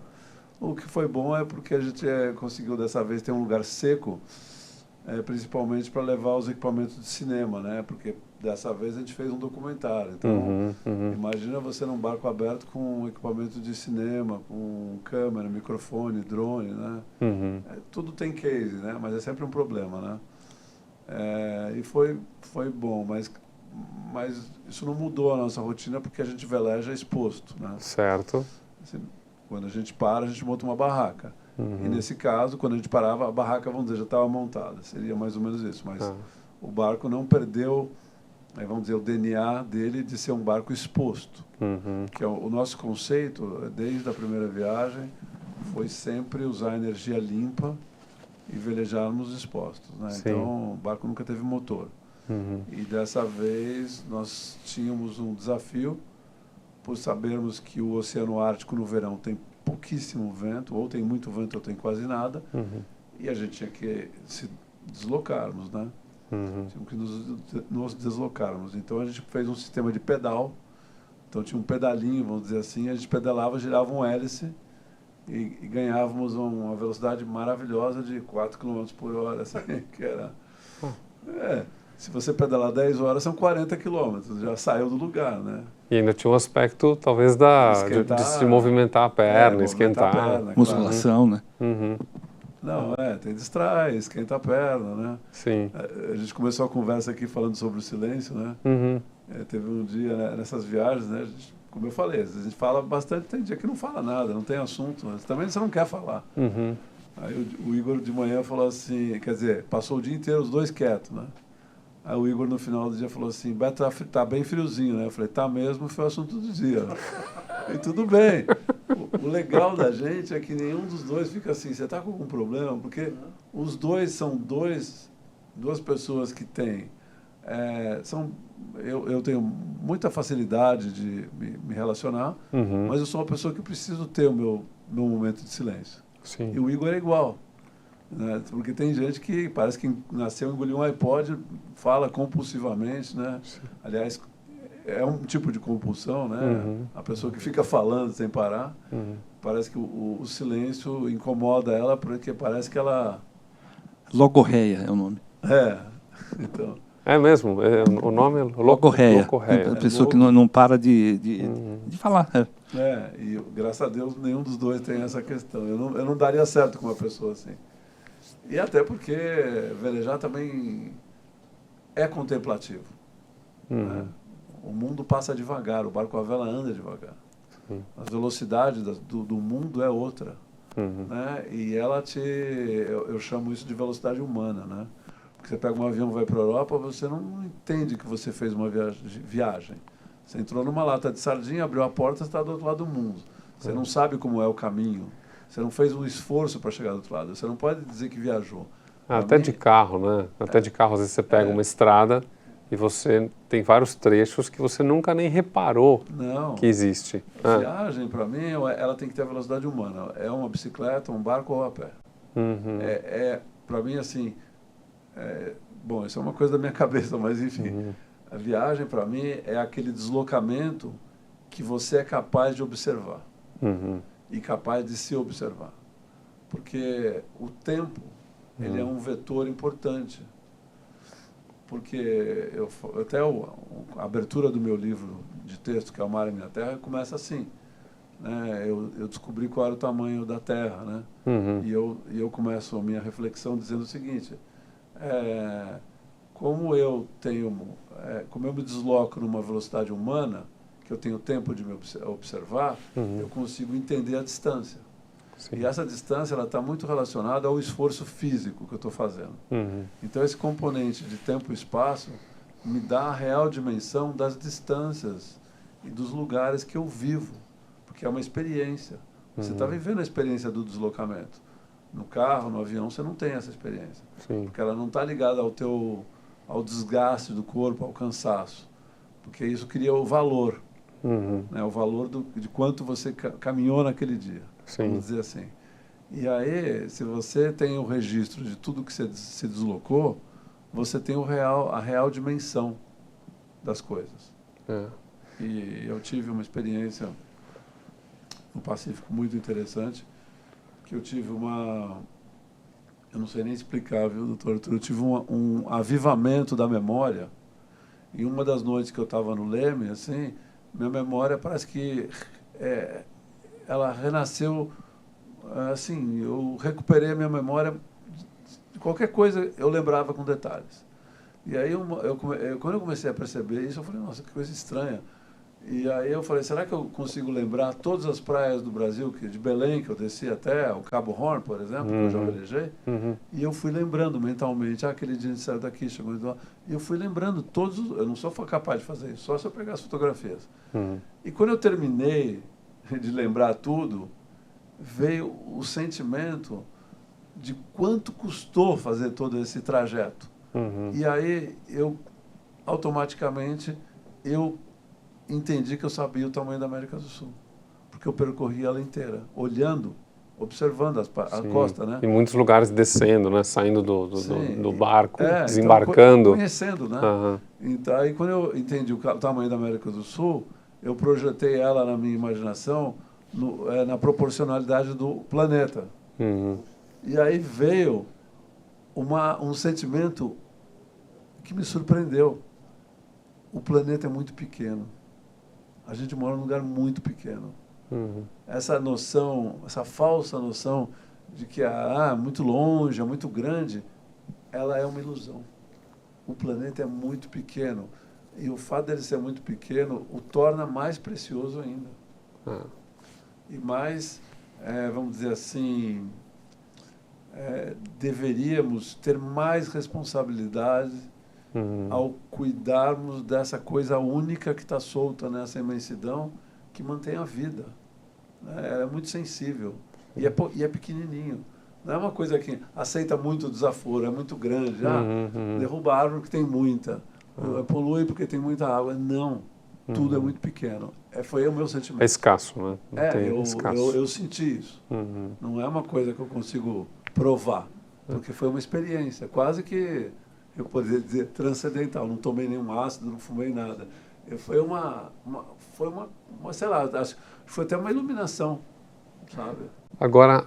O que foi bom é porque a gente conseguiu dessa vez ter um lugar seco, principalmente para levar os equipamentos de cinema, né? Porque dessa vez a gente fez um documentário. Então, imagina você num barco aberto com equipamento de cinema, com câmera, microfone, drone, né? Tudo tem case, né? Mas é sempre um problema, né? E foi bom, mas isso não mudou a nossa rotina porque a gente veleja exposto, né? Certo. Assim, quando a gente para, a gente monta uma barraca. E nesse caso, quando a gente parava, a barraca, vamos dizer, já estava montada. Seria mais ou menos isso. Mas o barco não perdeu, vamos dizer, o DNA dele de ser um barco exposto. Que é o nosso conceito, desde a primeira viagem, foi sempre usar energia limpa e velejarmos expostos, né? Então, o barco nunca teve motor. E dessa vez nós tínhamos um desafio por sabermos que o Oceano Ártico no verão tem pouquíssimo vento, ou tem muito vento ou tem quase nada, e a gente tinha que se deslocarmos, né? Tínhamos que nos deslocarmos. Então a gente fez um sistema de pedal, então tinha um pedalinho, vamos dizer assim, a gente pedalava, girava um hélice e ganhávamos uma velocidade maravilhosa de 4 km por hora, assim, que era... se você pedalar 10 horas, são 40 km, já saiu do lugar, né? E ainda tinha um aspecto, talvez, de se movimentar a perna, esquentar. A perna, musculação, né? Não, tem distrai, esquenta a perna, né? Sim. A gente começou a conversa aqui falando sobre o silêncio, né? Teve um dia, né, nessas viagens, né? Como eu falei, a gente fala bastante, tem dia que não fala nada, não tem assunto, mas também você não quer falar. Aí o Igor de manhã falou assim, quer dizer, passou o dia inteiro os dois quietos, né? Aí o Igor no final do dia falou assim, Beto, tá bem friozinho, né? Eu falei, tá mesmo, foi o assunto do dia. E tudo bem. O legal da gente é que nenhum dos dois fica assim, você tá com algum problema? Porque os dois são duas pessoas que têm... eu tenho muita facilidade de me relacionar, mas eu sou uma pessoa que preciso ter o meu momento de silêncio. Sim. E o Igor é igual. Né? Porque tem gente que parece que nasceu, engoliu um iPod, fala compulsivamente, né? Aliás, é um tipo de compulsão, né? A pessoa que fica falando sem parar, parece que o silêncio incomoda ela, porque parece que ela... Logorreia é o nome. Então... É mesmo? O nome é logorreia. A pessoa que não para de falar. E graças a Deus nenhum dos dois tem essa questão. Eu não daria certo com uma pessoa assim. E até porque velejar também é contemplativo. Né? O mundo passa devagar, o barco à vela anda devagar. A velocidade do mundo é outra. Né? E ela eu chamo isso de velocidade humana, né? Porque você pega um avião e vai para a Europa, você não entende que você fez uma viagem. Você entrou numa lata de sardinha, abriu a porta, você está do outro lado do mundo. Você não sabe como é o caminho. Você não fez um esforço para chegar do outro lado. Você não pode dizer que viajou. Até de carro, né? Até de carro, às vezes você pega uma estrada e você tem vários trechos que você nunca nem reparou que existe. A viagem, para mim, ela tem que ter a velocidade humana. É uma bicicleta, um barco ou a pé. Para mim, assim... bom, isso é uma coisa da minha cabeça, mas enfim. A viagem, para mim, é aquele deslocamento que você é capaz de observar. E capaz de se observar. Porque o tempo, ele é um vetor importante. Porque até a abertura do meu livro de texto, que é O Mar e Minha Terra, começa assim. Né? Eu descobri qual era o tamanho da Terra. Né? E eu começo a minha reflexão dizendo o seguinte... como eu me desloco numa velocidade humana, que eu tenho tempo de me observar, eu consigo entender a distância. Sim. E essa distância está muito relacionada ao esforço físico que eu estou fazendo. Então, esse componente de tempo e espaço me dá a real dimensão das distâncias e dos lugares que eu vivo, porque é uma experiência. Você está vivendo a experiência do deslocamento. No carro, no avião, você não tem essa experiência. Sim. Porque ela não está ligada ao desgaste do corpo, ao cansaço. Porque isso cria o valor. Né? O valor de quanto você caminhou naquele dia. Sim. Vamos dizer assim. E aí, se você tem o registro de tudo que você se deslocou, você tem a real dimensão das coisas. E eu tive uma experiência no Pacífico muito interessante, que eu tive eu não sei nem explicar, viu, doutor Arthur? Eu tive um avivamento da memória. E uma das noites que eu estava no Leme, assim, minha memória parece que ela renasceu, assim, eu recuperei a minha memória de qualquer coisa, eu lembrava com detalhes. E aí, quando eu comecei a perceber isso, eu falei, nossa, que coisa estranha. E aí eu falei, será que eu consigo lembrar todas as praias do Brasil, de Belém, que eu desci até o Cabo Horn, por exemplo, que eu já velejei? E eu fui lembrando mentalmente, aquele dia a gente saiu daqui, chegou lá. E eu fui lembrando todos, eu não sou capaz de fazer isso, só se eu pegar as fotografias. E quando eu terminei de lembrar tudo, veio o sentimento de quanto custou fazer todo esse trajeto. E aí eu, automaticamente, eu entendi que eu sabia o tamanho da América do Sul, porque eu percorri ela inteira, olhando, observando a costa, né? Em muitos lugares descendo, né? Saindo do barco, Então, desembarcando. conhecendo, né? Então, aí quando eu entendi o tamanho da América do Sul, eu projetei ela na minha imaginação na proporcionalidade do planeta. E aí veio um sentimento que me surpreendeu. O planeta é muito pequeno. A gente mora num lugar muito pequeno. Essa noção, essa falsa noção de que muito longe, é muito grande, ela é uma ilusão. O planeta é muito pequeno. E o fato dele ser muito pequeno o torna mais precioso ainda. E mais, vamos dizer assim, deveríamos ter mais responsabilidade ao cuidarmos dessa coisa única que está solta nessa imensidão, que mantém a vida. É muito sensível e é pequenininho. Não é uma coisa que aceita muito desaforo, é muito grande. Derruba a árvore porque tem muita, polui porque tem muita água. Não, tudo é muito pequeno. Foi o meu sentimento. É escasso, né? Eu senti isso. Não é uma coisa que eu consigo provar, porque foi uma experiência, quase que eu poderia dizer transcendental. Não tomei nenhum ácido, não fumei nada. Foi uma sei lá, acho que foi até uma iluminação, sabe? Agora,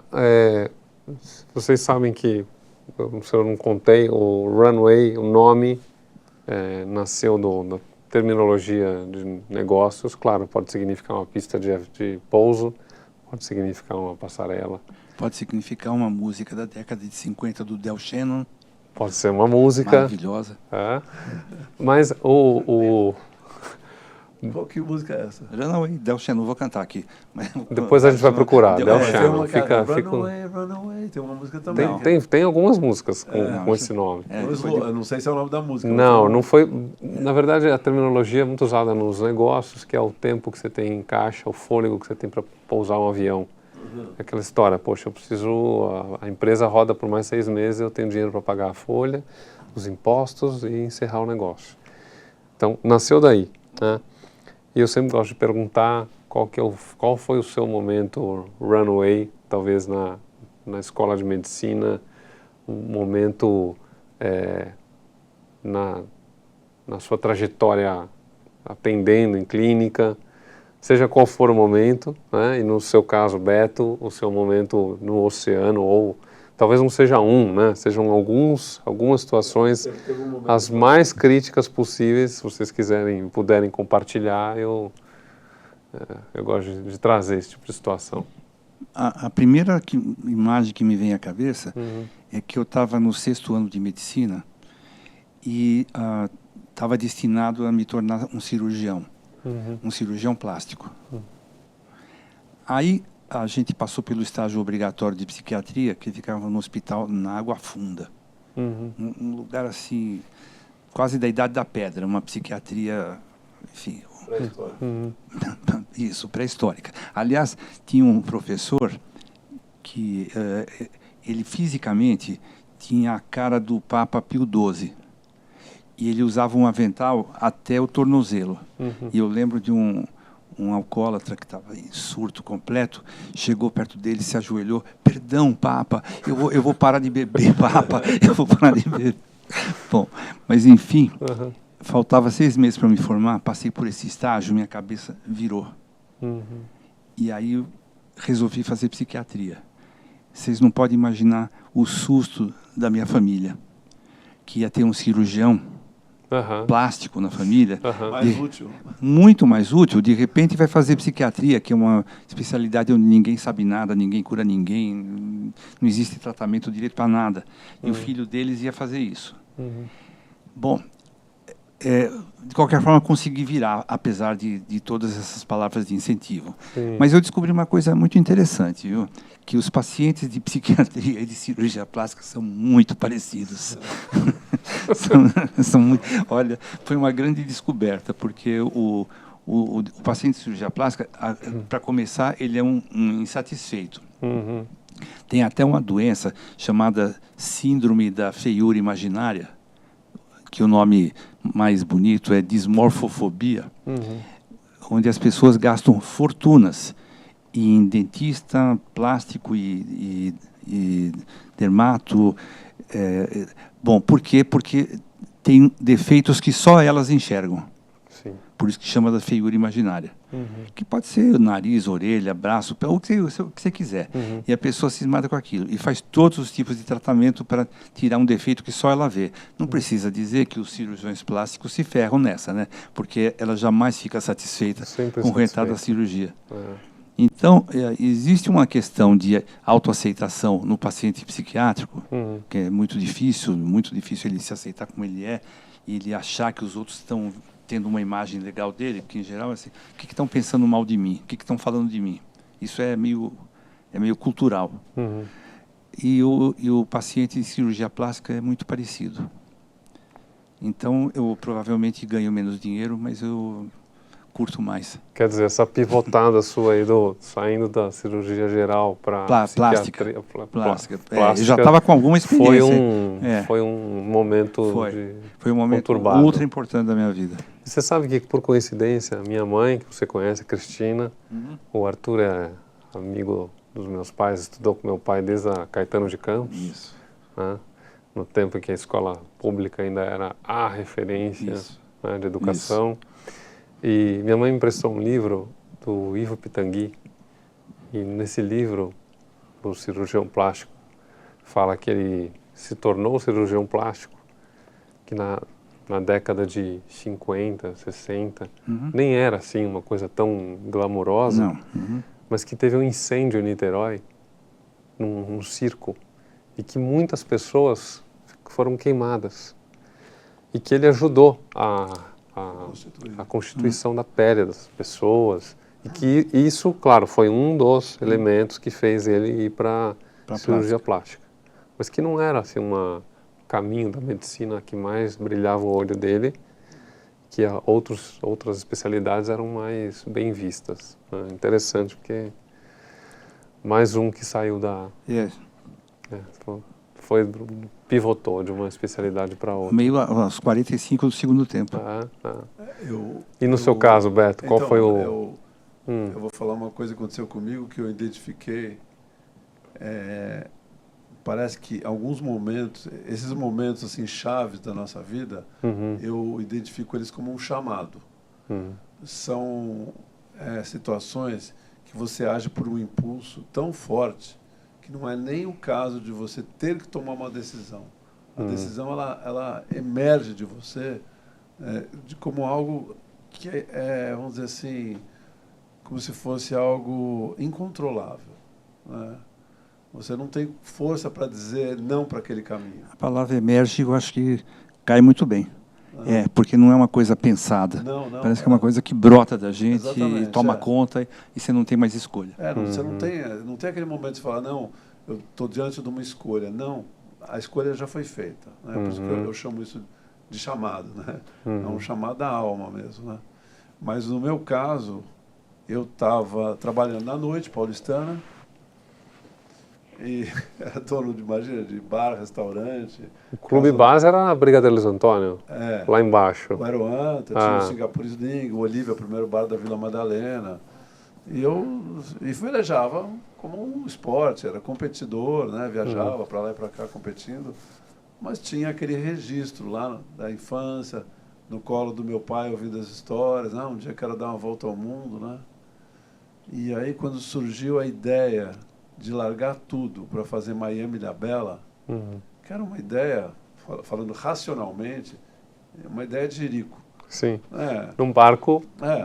vocês sabem que, se eu não contei, o Runway, o nome, nasceu da terminologia de negócios. Claro, pode significar uma pista de pouso, pode significar uma passarela. Pode significar uma música da década de 50 do Del Shannon. Pode ser uma música maravilhosa. Mas Qual que música é essa? Runaway, Del Shannon, vou cantar aqui. Depois a gente vai procurar. Del Shannon. Runaway, tem uma música também. Tem algumas músicas com esse nome. Eu não sei se é o nome da música. Não foi. Na verdade, a terminologia é muito usada nos negócios, que é o tempo que você tem em caixa, o fôlego que você tem para pousar um avião. Aquela história, poxa, eu preciso, a empresa roda por mais 6 meses, eu tenho dinheiro para pagar a folha, os impostos e encerrar o negócio. Então, nasceu daí, né? E eu sempre gosto de perguntar qual foi o seu momento runway, talvez na escola de medicina, um momento na sua trajetória atendendo em clínica, seja qual for o momento, né? E no seu caso, Beto, o seu momento no oceano, ou talvez não seja né? Sejam algumas situações, as mais críticas possíveis, se vocês puderem compartilhar, eu gosto de trazer esse tipo de situação. A primeira imagem que me vem à cabeça é que eu estava no 6º ano de medicina e estava destinado a me tornar um cirurgião. Um cirurgião plástico. Aí a gente passou pelo estágio obrigatório de psiquiatria, que ficava no hospital na Água Funda. Um lugar assim, quase da Idade da Pedra, uma psiquiatria, enfim... Pré-histórica. Isso, pré-histórica. Aliás, tinha um professor que ele fisicamente tinha a cara do Papa Pio XII. E ele usava um avental até o tornozelo. E eu lembro de um alcoólatra que estava em surto completo, chegou perto dele, se ajoelhou, perdão, Papa, eu vou parar de beber, Papa, eu vou parar de beber. Bom, mas enfim, faltava 6 meses para me formar, passei por esse estágio, minha cabeça virou. E aí eu resolvi fazer psiquiatria. Vocês não podem imaginar o susto da minha família, que ia ter um cirurgião plástico na família, mais útil. Muito mais útil. De repente vai fazer psiquiatria, que é uma especialidade onde ninguém sabe nada, ninguém cura ninguém, não existe tratamento direito para nada. E o filho deles ia fazer isso. Bom, de qualquer forma, consegui virar, apesar de todas essas palavras de incentivo. Sim. Mas eu descobri uma coisa muito interessante, viu? Que os pacientes de psiquiatria e de cirurgia plástica são muito parecidos. são muito, olha, foi uma grande descoberta, porque o paciente de cirurgia plástica, para começar, ele é um insatisfeito. Uhum. Tem até uma doença chamada síndrome da feiura imaginária, que o nome mais bonito é dismorfofobia, onde as pessoas gastam fortunas em dentista, plástico e dermato. Bom, por quê? Porque tem defeitos que só elas enxergam. Sim. Por isso que chama da feiura imaginária. Que pode ser nariz, orelha, braço, o que você quiser. E a pessoa cismada com aquilo. E faz todos os tipos de tratamento para tirar um defeito que só ela vê. Não precisa dizer que os cirurgiões plásticos se ferram nessa, né? Porque ela jamais fica satisfeita com o resultado da cirurgia. Então, existe uma questão de autoaceitação no paciente psiquiátrico, que é muito difícil ele se aceitar como ele é, e ele achar que os outros estão tendo uma imagem legal dele, porque, em geral, assim, o que estão pensando mal de mim? O que estão falando de mim? Isso é meio cultural. E o paciente de cirurgia plástica é muito parecido. Então, eu provavelmente ganho menos dinheiro, mas eu curto mais. Quer dizer, essa pivotada sua aí, saindo da cirurgia geral para plástica. Plástica. Eu já estava com alguma experiência. Foi um momento foi um momento conturbado. ultra importante da minha vida. Você sabe que, por coincidência, minha mãe, que você conhece, a Cristina, o Arthur é amigo dos meus pais, estudou com meu pai desde a Caetano de Campos. Isso. Né? No tempo em que a escola pública ainda era a referência, né, de educação. Isso. E minha mãe me emprestou um livro do Ivo Pitangui, e nesse livro, o cirurgião plástico fala que ele se tornou cirurgião plástico, que na década de 50, 60, nem era assim uma coisa tão glamourosa, mas que teve um incêndio em Niterói, num circo, e que muitas pessoas foram queimadas, e que ele ajudou a constituição da pele das pessoas, e que isso, claro, foi um dos elementos que fez ele ir para cirurgia plástica, mas que não era assim um caminho da medicina que mais brilhava o olho dele, que outras especialidades eram mais bem vistas. Né? Interessante, porque mais um que saiu pivotou de uma especialidade para outra. Meio aos 45 do segundo tempo. E no seu caso, Beto, qual foi o... Eu vou falar uma coisa que aconteceu comigo que eu identifiquei. Parece que alguns momentos, esses momentos assim chaves da nossa vida, eu identifico eles como um chamado. São situações que você age por um impulso tão forte que não é nem o caso de você ter que tomar uma decisão. A decisão ela emerge de você de como algo que vamos dizer assim, como se fosse algo incontrolável, né? Você não tem força para dizer não para aquele caminho. A palavra emerge, eu acho que cai muito bem. Porque não é uma coisa pensada. Não, parece que é uma coisa que brota da gente, exatamente, e toma conta e você não tem mais escolha. Você não tem aquele momento de falar, não, eu estou diante de uma escolha. Não, a escolha já foi feita. Né? Por isso que eu chamo isso de chamado. Né? É um chamado da alma mesmo. Né? Mas no meu caso, eu estava trabalhando na noite, paulistana, e era dono de bar, restaurante. O clube base era a Brigadeiro Luiz Antônio, lá embaixo. O Aeroanta, tinha o Singapore Sling, o Olívia, o primeiro bar da Vila Madalena. E eu velejava como um esporte, era competidor, né? Viajava para lá e para cá competindo. Mas tinha aquele registro lá da infância, no colo do meu pai, ouvindo as histórias. Um dia quero dar uma volta ao mundo, né? E aí, quando surgiu a ideia de largar tudo para fazer Miami-Ilhabela, que era uma ideia, falando racionalmente, uma ideia de jirico. Sim, num barco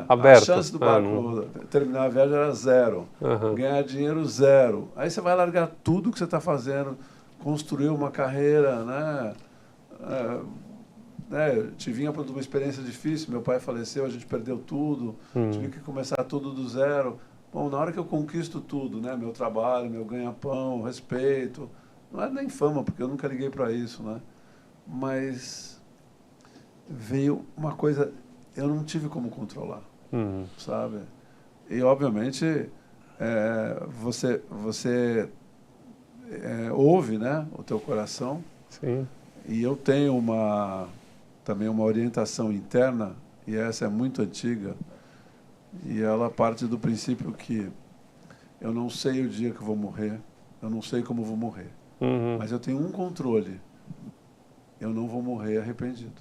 aberto. A chance do barco terminar a viagem era zero, ganhar dinheiro zero. Aí você vai largar tudo que você está fazendo, construir uma carreira, né? né, eu vinha de uma experiência difícil, meu pai faleceu, a gente perdeu tudo, tive que começar tudo do zero. Bom, na hora que eu conquisto tudo, né, meu trabalho, meu ganha-pão, respeito, não é nem fama, porque eu nunca liguei para isso, né, mas veio uma coisa, eu não tive como controlar, sabe? E, obviamente, você ouve, né, o teu coração. Sim. E eu tenho também uma orientação interna, e essa é muito antiga, e ela parte do princípio que eu não sei o dia que eu vou morrer, eu não sei como vou morrer, mas eu tenho um controle: eu não vou morrer arrependido.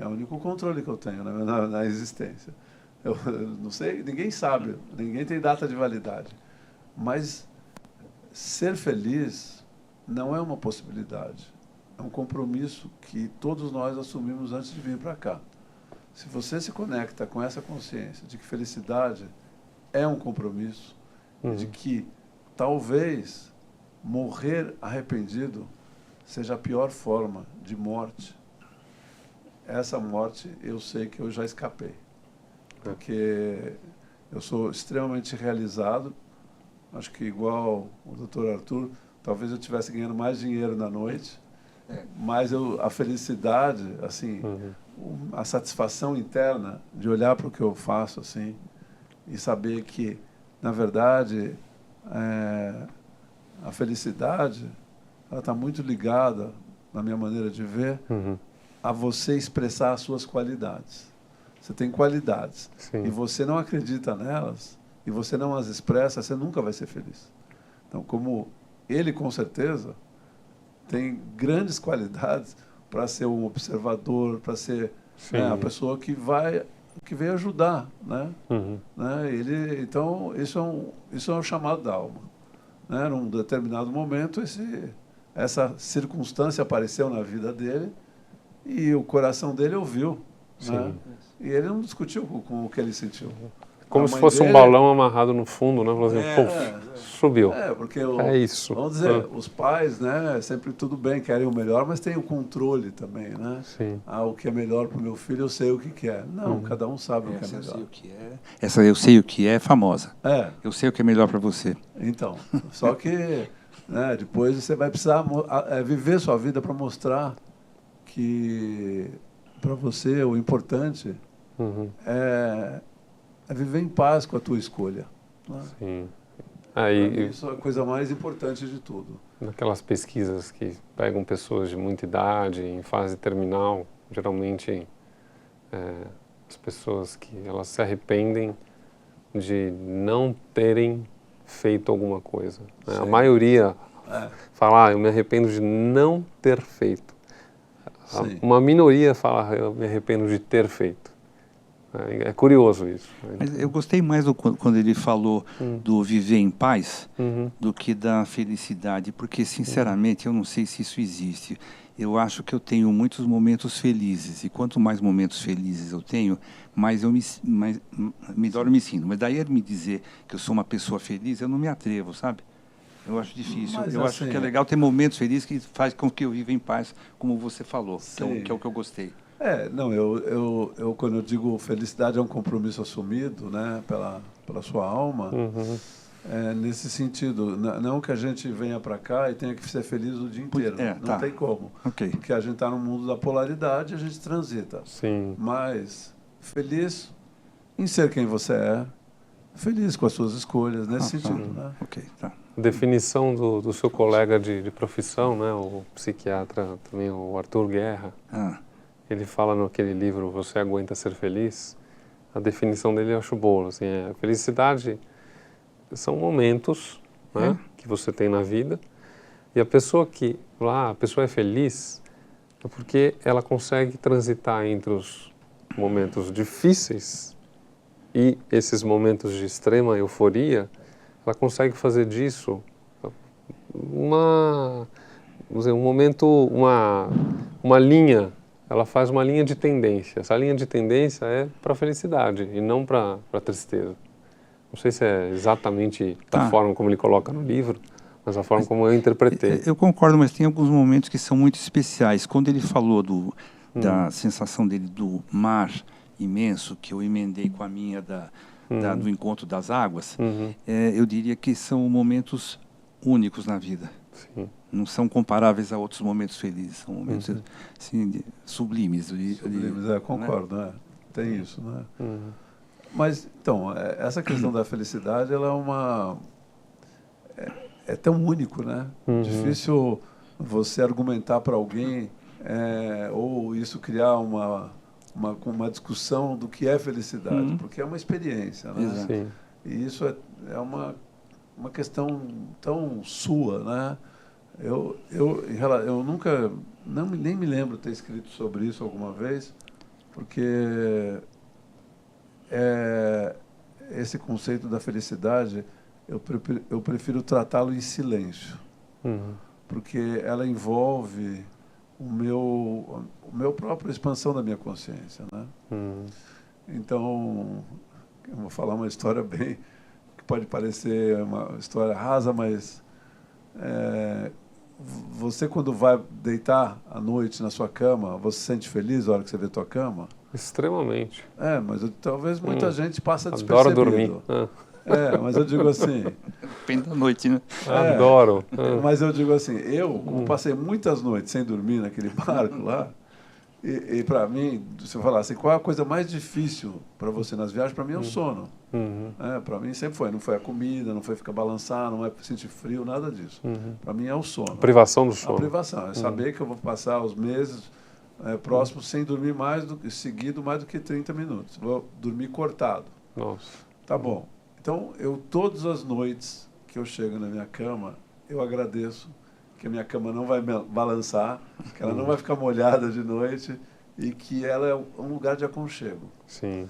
É o único controle que eu tenho na existência. Eu não sei, ninguém sabe, ninguém tem data de validade, mas ser feliz não é uma possibilidade. É um compromisso que todos nós assumimos antes de vir para cá. Se você se conecta com essa consciência de que felicidade é um compromisso, de que talvez morrer arrependido seja a pior forma de morte, essa morte eu sei que eu já escapei. Porque eu sou extremamente realizado, acho que igual o Dr. Arthur, talvez eu estivesse ganhando mais dinheiro na noite, mas a felicidade, assim, a satisfação interna de olhar para o que eu faço, assim, e saber que, na verdade, a felicidade, ela está muito ligada, na minha maneira de ver, a você expressar as suas qualidades. Você tem qualidades. Sim. E você não acredita nelas, e você não as expressa, você nunca vai ser feliz. Então, como ele, com certeza, tem grandes qualidades para ser um observador, para ser, né, a pessoa que veio ajudar, né? Né? Então, isso é um chamado da alma. Né? Num determinado momento, essa circunstância apareceu na vida dele e o coração dele ouviu. Né? E ele não discutiu com o que ele sentiu. Como se fosse um balão amarrado no fundo, né? Falou assim, subiu. Porque isso. Vamos dizer, os pais, né, sempre tudo bem, querem o melhor, mas tem o controle também, né? Sim. O que é melhor para o meu filho, eu sei o que é. Não, cada um sabe o que é melhor. Eu sei o que é. Essa eu sei o que é famosa. Eu sei o que é melhor para você. Então, só que, né, depois você vai precisar viver sua vida para mostrar que para você o importante é viver em paz com a tua escolha. Né? Sim. Isso é a coisa mais importante de tudo. Naquelas pesquisas que pegam pessoas de muita idade, em fase terminal, geralmente as pessoas que elas se arrependem de não terem feito alguma coisa. Né? A maioria fala, eu me arrependo de não ter feito. Uma minoria fala, eu me arrependo de ter feito. É curioso isso. Mas eu gostei mais quando ele falou do viver em paz do que da felicidade, porque, sinceramente, eu não sei se isso existe. Eu acho que eu tenho muitos momentos felizes, e quanto mais momentos felizes eu tenho, mais melhor eu me sinto. Mas daí ele me dizer que eu sou uma pessoa feliz, eu não me atrevo, sabe? Eu acho difícil. Mas, acho que é legal ter momentos felizes que faz com que eu viva em paz, como você falou, que é o que eu gostei. Não, eu quando eu digo felicidade é um compromisso assumido, né, pela sua alma, nesse sentido, não que a gente venha para cá e tenha que ser feliz o dia inteiro, não tem como, porque a gente está no mundo da polaridade, a gente transita, mas feliz em ser quem você é, feliz com as suas escolhas, nesse sentido. Né? Definição do seu colega de profissão, né, o psiquiatra também, o Arthur Guerra, ele fala naquele livro Você Aguenta Ser Feliz, a definição dele eu acho boa, assim, felicidade são momentos, né, que você tem na vida, e a pessoa é feliz é porque ela consegue transitar entre os momentos difíceis e esses momentos de extrema euforia, ela consegue fazer disso um momento, uma linha. Ela faz uma linha de tendência. Essa linha de tendência é para a felicidade e não para a tristeza. Não sei se é exatamente da forma como ele coloca no livro, mas a forma como eu interpretei. Eu concordo, mas tem alguns momentos que são muito especiais. Quando ele falou da sensação dele do mar imenso, que eu emendei com a minha do encontro das águas, eu diria que são momentos únicos na vida. Sim. Não são comparáveis a outros momentos felizes, são momentos assim, sublimes. Sublimes, concordo, né? Tem isso, né? Uhum. Mas, então, essa questão da felicidade, ela é tão único, né? Difícil você argumentar para alguém ou isso criar uma discussão do que é felicidade, porque é uma experiência, né? Sim. E isso é uma questão tão sua, né? Eu nunca, nem me lembro ter escrito sobre isso alguma vez, porque esse conceito da felicidade, eu prefiro tratá-lo em silêncio, porque ela envolve o meu própria expansão da minha consciência, né? Então, eu vou falar uma história que pode parecer uma história rasa, mas você, quando vai deitar à noite na sua cama, você se sente feliz na hora que você vê a tua cama? Extremamente. Mas talvez muita gente passa Adoro despercebido. dormir. Mas eu digo assim... Depende da noite, né? Adoro. Mas eu digo assim, como passei muitas noites sem dormir naquele barco lá, e para mim, se eu falar assim, qual é a coisa mais difícil para você nas viagens? Para mim é o sono. Para mim sempre foi. Não foi a comida, não foi ficar balançar, não é sentir frio, nada disso. Para mim é o sono. A privação do sono. A privação. É saber que eu vou passar os meses próximos sem dormir seguido mais do que 30 minutos. Vou dormir cortado. Nossa. Tá bom. Então, todas as noites que eu chego na minha cama, eu agradeço que a minha cama não vai balançar, que ela não vai ficar molhada de noite e que ela é um lugar de aconchego. Sim.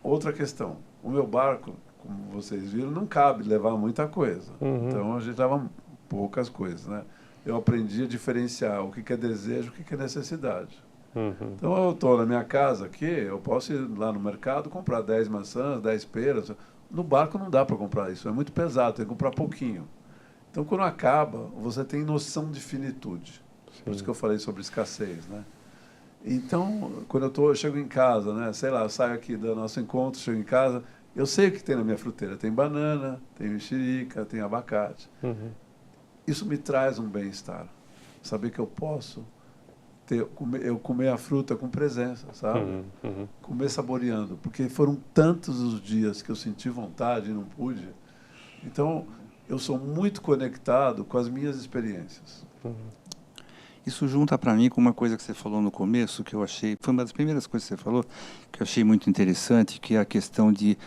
Outra questão, o meu barco, como vocês viram, não cabe levar muita coisa. Então, a gente leva poucas coisas, né? Eu aprendi a diferenciar o que é desejo e o que é necessidade. Então, eu estou na minha casa aqui, eu posso ir lá no mercado comprar 10 maçãs, 10 peras. No barco não dá para comprar isso, é muito pesado, tem que comprar pouquinho. Então, quando acaba, você tem noção de finitude. Sim. Por isso que eu falei sobre escassez, né? Então, quando eu chego em casa, né? Sei lá, eu saio aqui do nosso encontro, chego em casa, eu sei o que tem na minha fruteira. Tem banana, tem mexerica, tem abacate. Isso me traz um bem-estar. Saber que eu posso comer a fruta com presença, sabe? Comer saboreando. Porque foram tantos os dias que eu senti vontade e não pude. Então, eu sou muito conectado com as minhas experiências. Isso junta para mim com uma coisa que você falou no começo, que eu achei, foi uma das primeiras coisas que você falou, que eu achei muito interessante, que é a questão de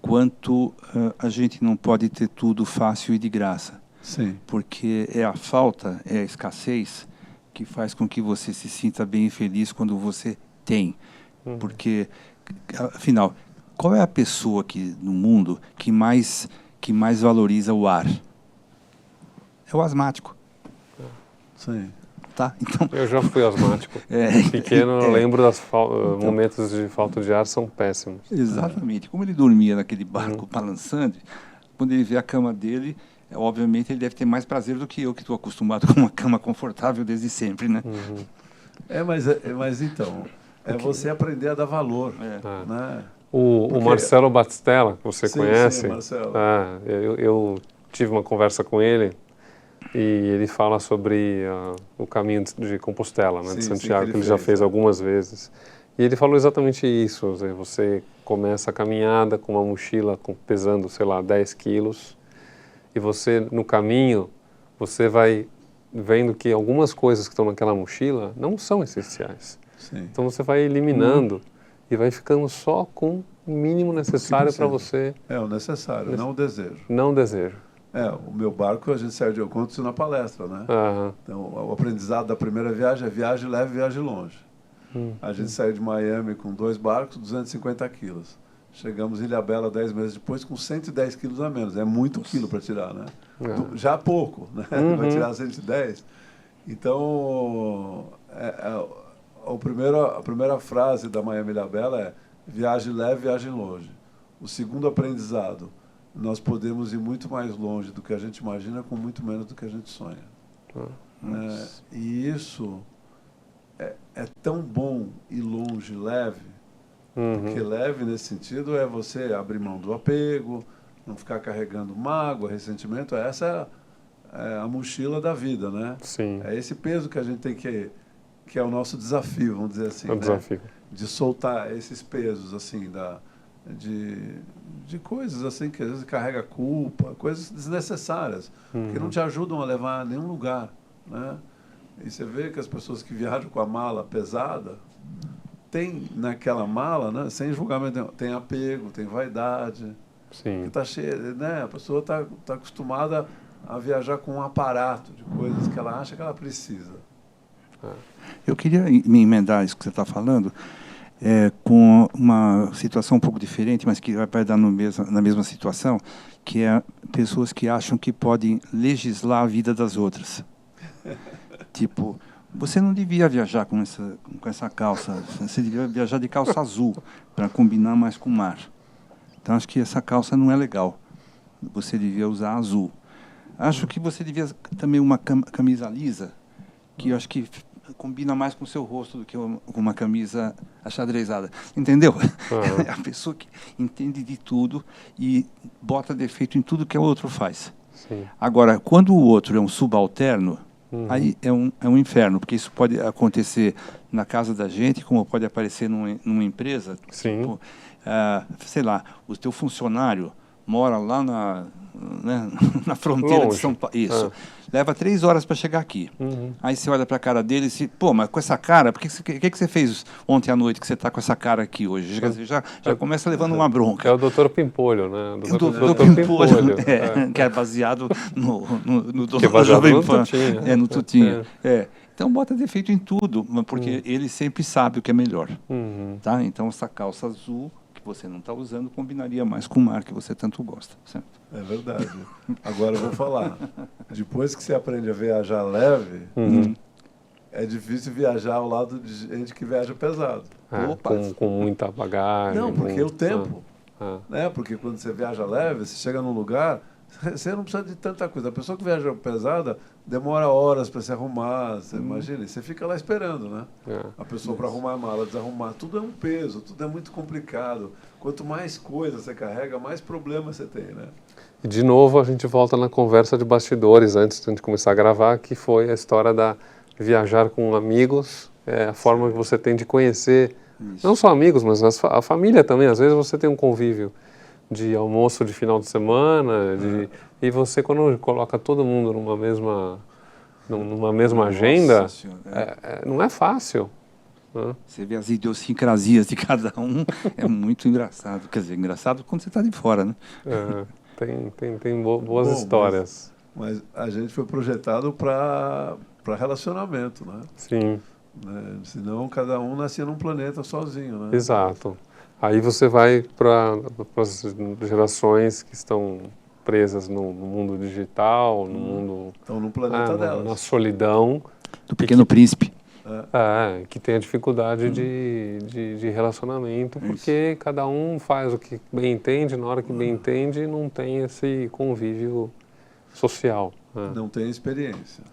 quanto a gente não pode ter tudo fácil e de graça. Sim. Porque é a falta, é a escassez que faz com que você se sinta bem e feliz quando você tem. Porque, afinal, qual é a pessoa no mundo que mais valoriza o ar? É o asmático. Sim. Tá? Então, eu já fui asmático. Pequeno, eu lembro dos momentos de falta de ar são péssimos. Exatamente. Como ele dormia naquele barco balançando, quando ele vê a cama dele, obviamente ele deve ter mais prazer do que eu, que estou acostumado com uma cama confortável desde sempre, né? Mas então, você aprender a dar valor. Né? O Marcelo Battistella, que você conhece, sim, Marcelo. Eu tive uma conversa com ele e ele fala sobre o caminho de Compostela, né, de Santiago, que ele já fez algumas vezes. E ele falou exatamente isso. Você começa a caminhada com uma mochila pesando, sei lá, 10 quilos, e você, no caminho, você vai vendo que algumas coisas que estão naquela mochila não são essenciais. Sim. Então você vai eliminando e vai ficando só com o mínimo necessário para você. O necessário, não o desejo. Não o desejo. O meu barco, a gente saiu de... Eu conto isso na palestra, né? Então, o aprendizado da primeira viagem é viagem leve, viagem longe. A gente saiu de Miami com 2 barcos, 250 quilos. Chegamos em Ilhabela 10 meses depois com 110 quilos a menos. É muito quilo para tirar, né? Já pouco, né? Vai tirar 110. Então, a primeira frase da Miami Ilhabela é viagem leve, viagem longe. O segundo aprendizado, nós podemos ir muito mais longe do que a gente imagina com muito menos do que a gente sonha. E isso é tão bom ir longe, leve, porque leve nesse sentido é você abrir mão do apego, não ficar carregando mágoa, ressentimento. Essa é a mochila da vida, né? Sim. É esse peso que a gente tem que é o nosso desafio, vamos dizer assim, É o né? desafio. De soltar esses pesos, assim, de coisas assim que às vezes carrega culpa, coisas desnecessárias, que não te ajudam a levar a nenhum lugar, né? E você vê que as pessoas que viajam com a mala pesada, tem naquela mala, né, sem julgamento, tem apego, tem vaidade, Sim. que tá cheia, né? A pessoa tá acostumada a viajar com um aparato de coisas que ela acha que ela precisa. Eu queria me emendar isso que você está falando, com uma situação um pouco diferente, mas que vai dar na mesma situação, que é pessoas que acham que podem legislar a vida das outras. Tipo, você não devia viajar com essa calça, você devia viajar de calça azul, para combinar mais com o mar. Então, acho que essa calça não é legal. Você devia usar azul. Acho que você devia também uma camisa lisa, que eu acho que combina mais com o seu rosto do que uma camisa achadrezada. Entendeu? É a pessoa que entende de tudo e bota defeito em tudo que o outro faz. Sim. Agora, quando o outro é um subalterno, aí é um inferno, porque isso pode acontecer na casa da gente, como pode aparecer numa empresa. Sim. Tipo, sei lá, o teu funcionário mora lá na fronteira longe. de São Paulo. Isso. Leva 3 horas para chegar aqui. Aí você olha para a cara dele e diz, pô, mas com essa cara, o que você fez ontem à noite que você está com essa cara aqui hoje? Já começa levando uma bronca. É o Dr. Pimpolho, né? O Dr. Pimpolho, que é baseado no Dr. Jovem Pan. No Tutinha. Então bota defeito em tudo, porque ele sempre sabe o que é melhor. Tá? Então essa calça azul que você não está usando combinaria mais com o mar que você tanto gosta. Certo? É verdade. Agora eu vou falar. Depois que você aprende a viajar leve, é difícil viajar ao lado de gente que viaja pesado. Com muita bagagem. Não, porque o tempo. Né? Porque quando você viaja leve, você chega num lugar, você não precisa de tanta coisa. A pessoa que viaja pesada demora horas para se arrumar. Você imagina, você fica lá esperando, né? A pessoa para arrumar a mala, desarrumar. Tudo é um peso, tudo é muito complicado. Quanto mais coisa você carrega, mais problema você tem, né? E de novo a gente volta na conversa de bastidores antes de a gente começar a gravar, que foi a história da viajar com amigos, a forma que você tem de conhecer, não só amigos, mas a família também. Às vezes você tem um convívio de almoço de final de semana, e você quando coloca todo mundo numa mesma agenda, não é fácil. Você vê as idiosincrasias de cada um, é muito engraçado. Quer dizer, engraçado quando você está de fora, né? Tem boas histórias. Mas a gente foi projetado para relacionamento, né? Sim. Né? Senão cada um nascia num planeta sozinho, né? Exato. Aí você vai para as gerações que estão presas no mundo digital, no mundo... Estão no planeta delas. Na solidão. Do Pequeno Príncipe. Que tem a dificuldade de relacionamento, porque cada um faz o que bem entende, na hora que bem entende, não tem esse convívio social. Não tem experiência.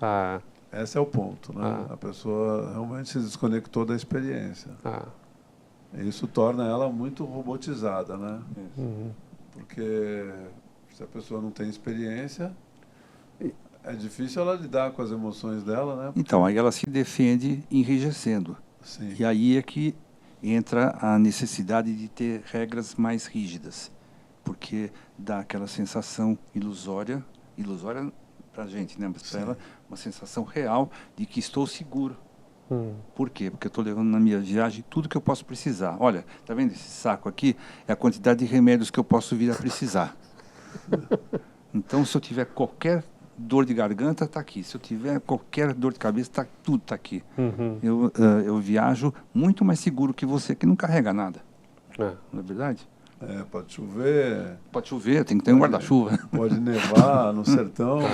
Esse é o ponto, né? A pessoa realmente se desconectou da experiência. Isso torna ela muito robotizada, né? Porque se a pessoa não tem experiência, é difícil ela lidar com as emoções dela, né? Então, aí ela se defende enrijecendo. Sim. E aí é que entra a necessidade de ter regras mais rígidas, porque dá aquela sensação ilusória para a gente, né? Mas para ela, uma sensação real de que estou seguro. Por quê? Porque eu estou levando na minha viagem tudo que eu posso precisar. Olha, tá vendo esse saco aqui? É a quantidade de remédios que eu posso vir a precisar. Então, se eu tiver qualquer dor de garganta, está aqui. Se eu tiver qualquer dor de cabeça, tudo está aqui. Eu viajo muito mais seguro que você, que não carrega nada. Não é verdade? Pode chover. Pode chover, tem que ter um guarda-chuva. Pode nevar no sertão, né?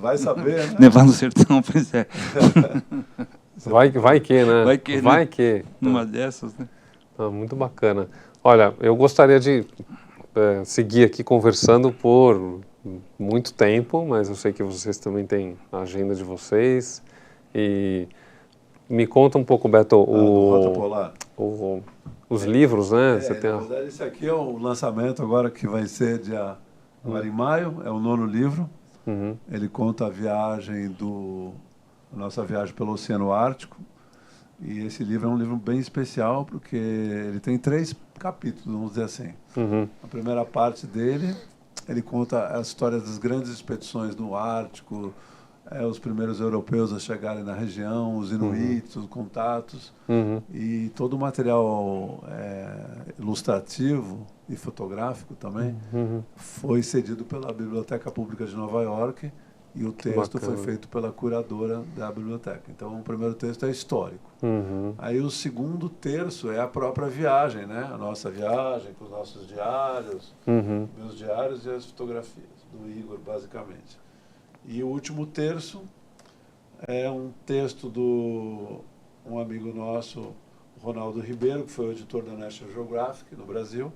Vai saber, né? Nevar no sertão, pois é. Vai que, né? Vai que. Numa dessas, né? Muito bacana. Olha, eu gostaria de seguir aqui conversando por muito tempo, mas eu sei que vocês também têm a agenda de vocês e Me conta um pouco, Beto, Rota Polar. os livros, né? Você tem na verdade, esse aqui é o lançamento agora que vai ser agora em maio, é o 9º livro. Uhum. Ele conta a viagem a nossa viagem pelo Oceano Ártico. E esse livro é um livro bem especial porque ele tem 3 capítulos, vamos dizer assim. Uhum. A primeira parte dele, ele conta a história das grandes expedições no Ártico, os primeiros europeus a chegarem na região, os inuits, os contatos, e todo o material ilustrativo e fotográfico também foi cedido pela Biblioteca Pública de Nova York, e o texto foi feito pela curadora da biblioteca. Então, o primeiro texto é histórico. Aí o segundo terço é a própria viagem, né? A nossa viagem, com os nossos diários, meus diários e as fotografias do Igor, basicamente. E o último terço é um texto um amigo nosso, Ronaldo Ribeiro, que foi o editor da National Geographic no Brasil,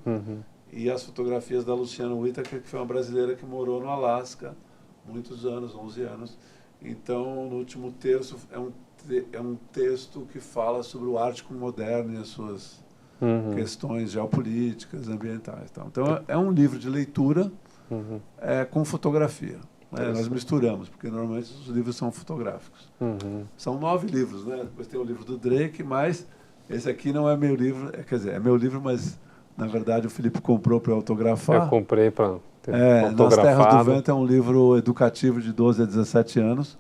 e as fotografias da Luciana Whittaker, que foi uma brasileira que morou no Alasca muitos anos, 11 anos. Então, no último terço é um texto que fala sobre o Ártico moderno e as suas questões geopolíticas, ambientais. Então, é um livro de leitura com fotografia. Nós misturamos, porque normalmente os livros são fotográficos. São 9 livros, né? Depois tem o livro do Drake, mas esse aqui não é meu livro, quer dizer, é meu livro, mas na verdade o Felipe comprou para eu autografar. Eu comprei para Nas Terras do Vento é um livro educativo de 12 a 17 anos,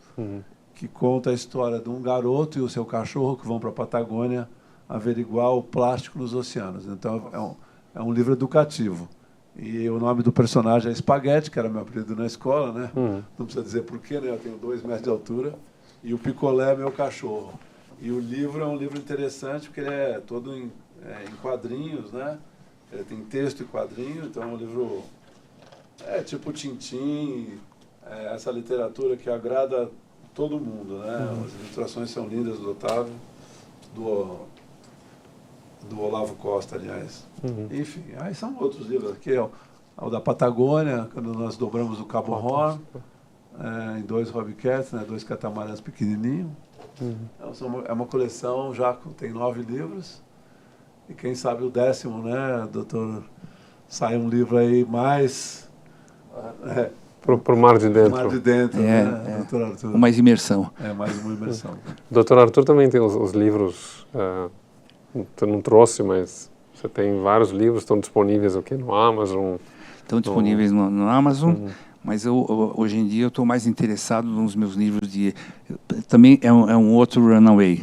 que conta a história de um garoto e o seu cachorro que vão para a Patagônia averiguar o plástico nos oceanos. Então é um livro educativo. E o nome do personagem é Spaghetti, que era meu apelido na escola, né? Não precisa dizer porquê, né? Eu tenho 2 metros de altura. E o Picolé é meu cachorro. E o livro é um livro interessante, porque ele é todo em quadrinhos, né? Ele tem texto e quadrinho, então é um livro tipo Tintim, essa literatura que agrada todo mundo, né? As ilustrações são lindas do Otávio, do Olavo Costa, aliás. Enfim, aí são outros livros. Aqui é o da Patagônia, quando nós dobramos o Cabo Horn, em 2 Hobbycats, né, 2 catamarãs pequenininhos. É uma coleção, já tem 9 livros. E quem sabe o 10º, né, doutor, sai um livro aí mais... Pro mar de dentro. Mar de dentro, né, doutor Arthur? Mais imersão. Mais uma imersão. Doutor Arthur também tem os livros... Você não trouxe, mas você tem vários livros, estão disponíveis aqui no Amazon. Estão disponíveis no Amazon, mas hoje em dia eu estou mais interessado nos meus livros também é um outro runaway.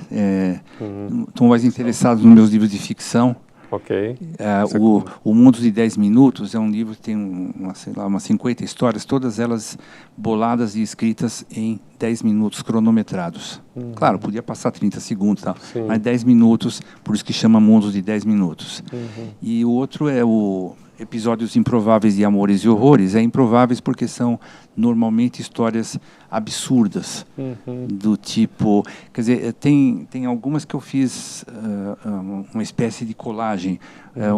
Estou mais interessado nos meus livros de ficção. Ok. O Mundo de 10 Minutos é um livro que tem umas 50 histórias, todas elas boladas e escritas em 10 minutos cronometrados. Claro, podia passar 30 segundos, tal, mas 10 minutos, por isso que chama Mundo de 10 Minutos. E o outro é o Episódios Improváveis de Amores e Horrores. É improváveis porque são normalmente histórias absurdas, do tipo... Quer dizer, tem algumas que eu fiz uma espécie de colagem.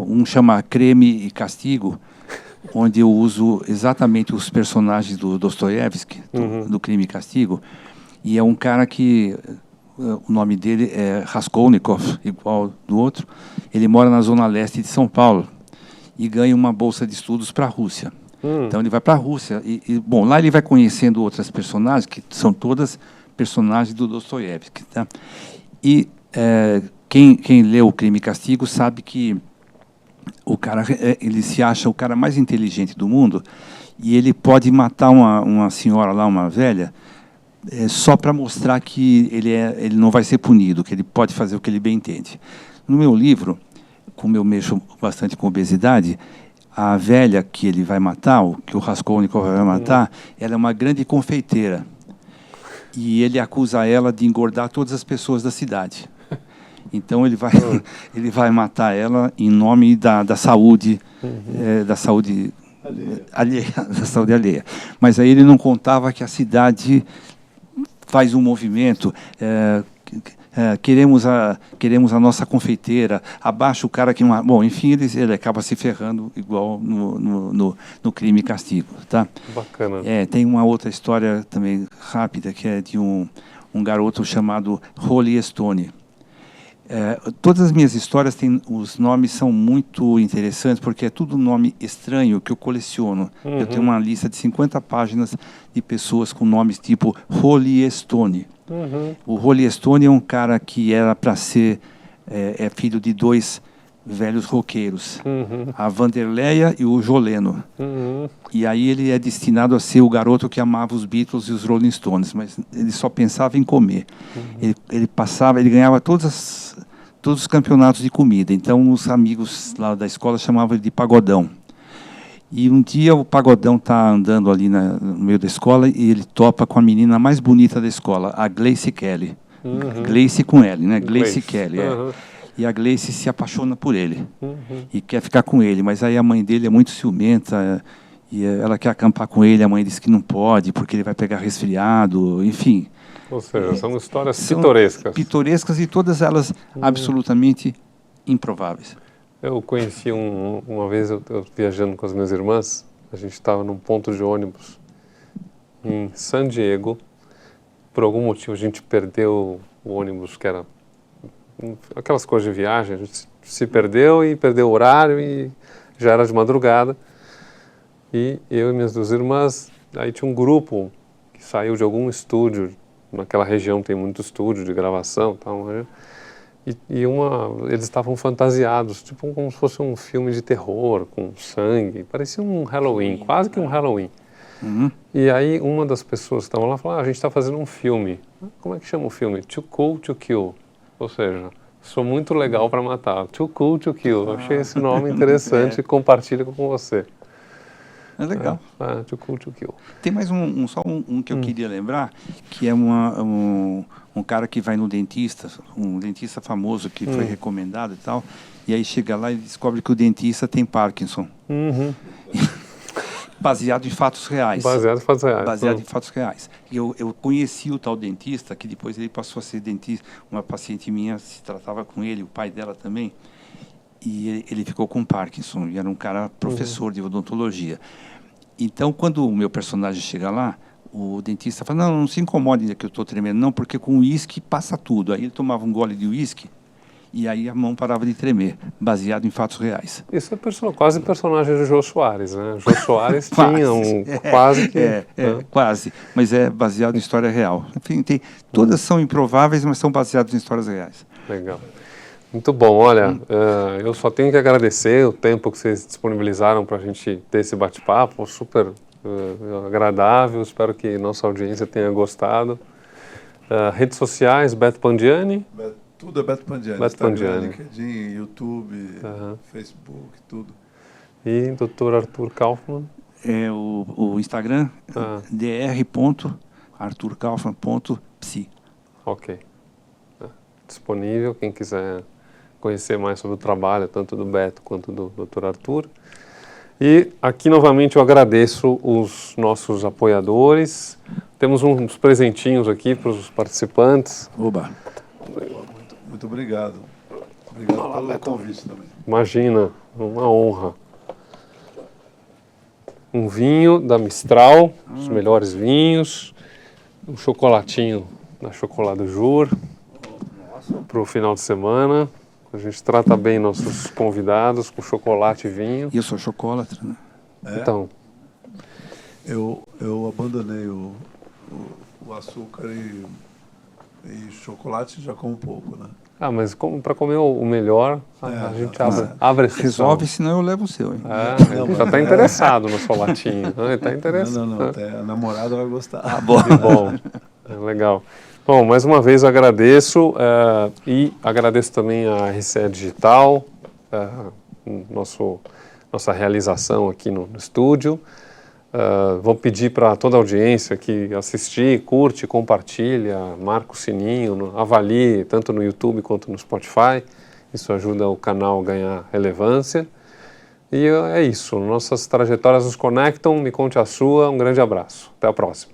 Um chama Crime e Castigo, onde eu uso exatamente os personagens do Dostoiévski, do Crime e Castigo, e é um cara que... O nome dele é Raskolnikov, igual do outro. Ele mora na zona leste de São Paulo e ganha uma bolsa de estudos para a Rússia. Então ele vai para a Rússia bom, lá ele vai conhecendo outras personagens que são todas personagens do Dostoiévski, tá? E quem lê o Crime e Castigo sabe que o cara ele se acha o cara mais inteligente do mundo e ele pode matar uma senhora lá, uma velha, só para mostrar que ele não vai ser punido, que ele pode fazer o que ele bem entende. No meu livro, como eu mexo bastante com obesidade, a velha que ele vai matar, que o Raskolnikov vai matar, ela é uma grande confeiteira. E ele acusa ela de engordar todas as pessoas da cidade. Então ele vai matar ela em nome da saúde, da saúde alheia. Mas aí ele não contava que a cidade faz um movimento. Queremos a nossa confeiteira, abaixa o cara que... Bom, enfim, ele acaba se ferrando igual no Crime e Castigo. Tá? Bacana. Tem uma outra história também rápida, que é de um um garoto chamado Rolly Stone. Todas as minhas histórias os nomes são muito interessantes, porque é tudo nome estranho que eu coleciono. Eu tenho uma lista de 50 páginas de pessoas com nomes tipo Rolly Stone. O Rolly Stone é um cara que era para ser filho de 2 velhos roqueiros, a Vanderleia e o Joleno. E aí ele é destinado a ser o garoto que amava os Beatles e os Rolling Stones, mas ele só pensava em comer. Ele ganhava todos os campeonatos de comida. Então os amigos lá da escola chamavam ele de Pagodão. E um dia o Pagodão está andando ali no meio da escola e ele topa com a menina mais bonita da escola, a Gleice Kelly. Gleice com L, né? Gleice Kelly. E a Gleice se apaixona por ele e quer ficar com ele, mas aí a mãe dele é muito ciumenta e ela quer acampar com ele, a mãe diz que não pode porque ele vai pegar resfriado, enfim. Ou seja, são histórias pitorescas. Pitorescas e todas elas absolutamente improváveis. Eu conheci uma vez, eu viajando com as minhas irmãs, a gente estava num ponto de ônibus em San Diego. Por algum motivo a gente perdeu o ônibus, que era aquelas coisas de viagem, a gente se perdeu e perdeu o horário e já era de madrugada. E eu e minhas 2 irmãs, aí tinha um grupo que saiu de algum estúdio, naquela região tem muito estúdio de gravação, tal, eles estavam fantasiados, tipo como se fosse um filme de terror, com sangue, parecia um Halloween, quase que um Halloween. E aí uma das pessoas que estavam lá falou, a gente está fazendo um filme. Como é que chama o filme? Too Cool to Kill. Ou seja, sou muito legal para matar. Too Cool to Kill. Eu achei esse nome interessante e compartilho com você. É legal. Too Cool to Kill. Tem mais só um que eu queria lembrar, que é um cara que vai no dentista, um dentista famoso que foi recomendado e tal, e aí chega lá e descobre que o dentista tem Parkinson. Baseado em fatos reais. Baseado em fatos reais. Baseado em fatos reais. E eu conheci o tal dentista, que depois ele passou a ser dentista. Uma paciente minha se tratava com ele, o pai dela também. E ele ficou com Parkinson. E era um cara professor de odontologia. Então, quando o meu personagem chega lá, o dentista fala, não se incomode que eu estou tremendo, não, porque com uísque passa tudo. Aí ele tomava um gole de uísque, e aí a mão parava de tremer, baseado em fatos reais. Isso é quase personagem do Jô Soares, né? Jô Soares tinha quase que... Quase, mas é baseado em história real. Enfim, todas são improváveis, mas são baseadas em histórias reais. Legal. Muito bom, olha, eu só tenho que agradecer o tempo que vocês disponibilizaram para a gente ter esse bate-papo, super agradável, espero que nossa audiência tenha gostado. Redes sociais, Beto Pandiani? Tudo é Beto Pandiani. Beto Pandiani. LinkedIn, YouTube, Facebook, tudo. E Dr. Arthur Kaufmann? O Instagram, dr.arturkaufmann.psi. Ok. Disponível, quem quiser conhecer mais sobre o trabalho, tanto do Beto quanto do Dr. Arthur. E aqui, novamente, eu agradeço os nossos apoiadores. Temos uns presentinhos aqui para os participantes. Oba! Muito obrigado. Obrigado pelo convite também. Imagina, uma honra. Um vinho da Mistral, os melhores vinhos. Um chocolatinho da Chocolate Jour para o final de semana. A gente trata bem nossos convidados com chocolate e vinho. E eu sou chocolatra, né? Então. Eu abandonei o açúcar e chocolate já como um pouco, né? Mas para comer o melhor, a gente abre exceção. Resolve, senão eu levo o seu. Hein? Já está interessado no seu latinho. Está interessado. Não. A namorada vai gostar. Bom. Que bom. Legal. Bom, mais uma vez eu agradeço e agradeço também a RCE Digital, nossa realização aqui no estúdio. Vou pedir para toda a audiência que assistir, curte, compartilha, marca o sininho, avalie tanto no YouTube quanto no Spotify. Isso ajuda o canal a ganhar relevância. E é isso, nossas trajetórias nos conectam, me conte a sua, um grande abraço. Até a próxima.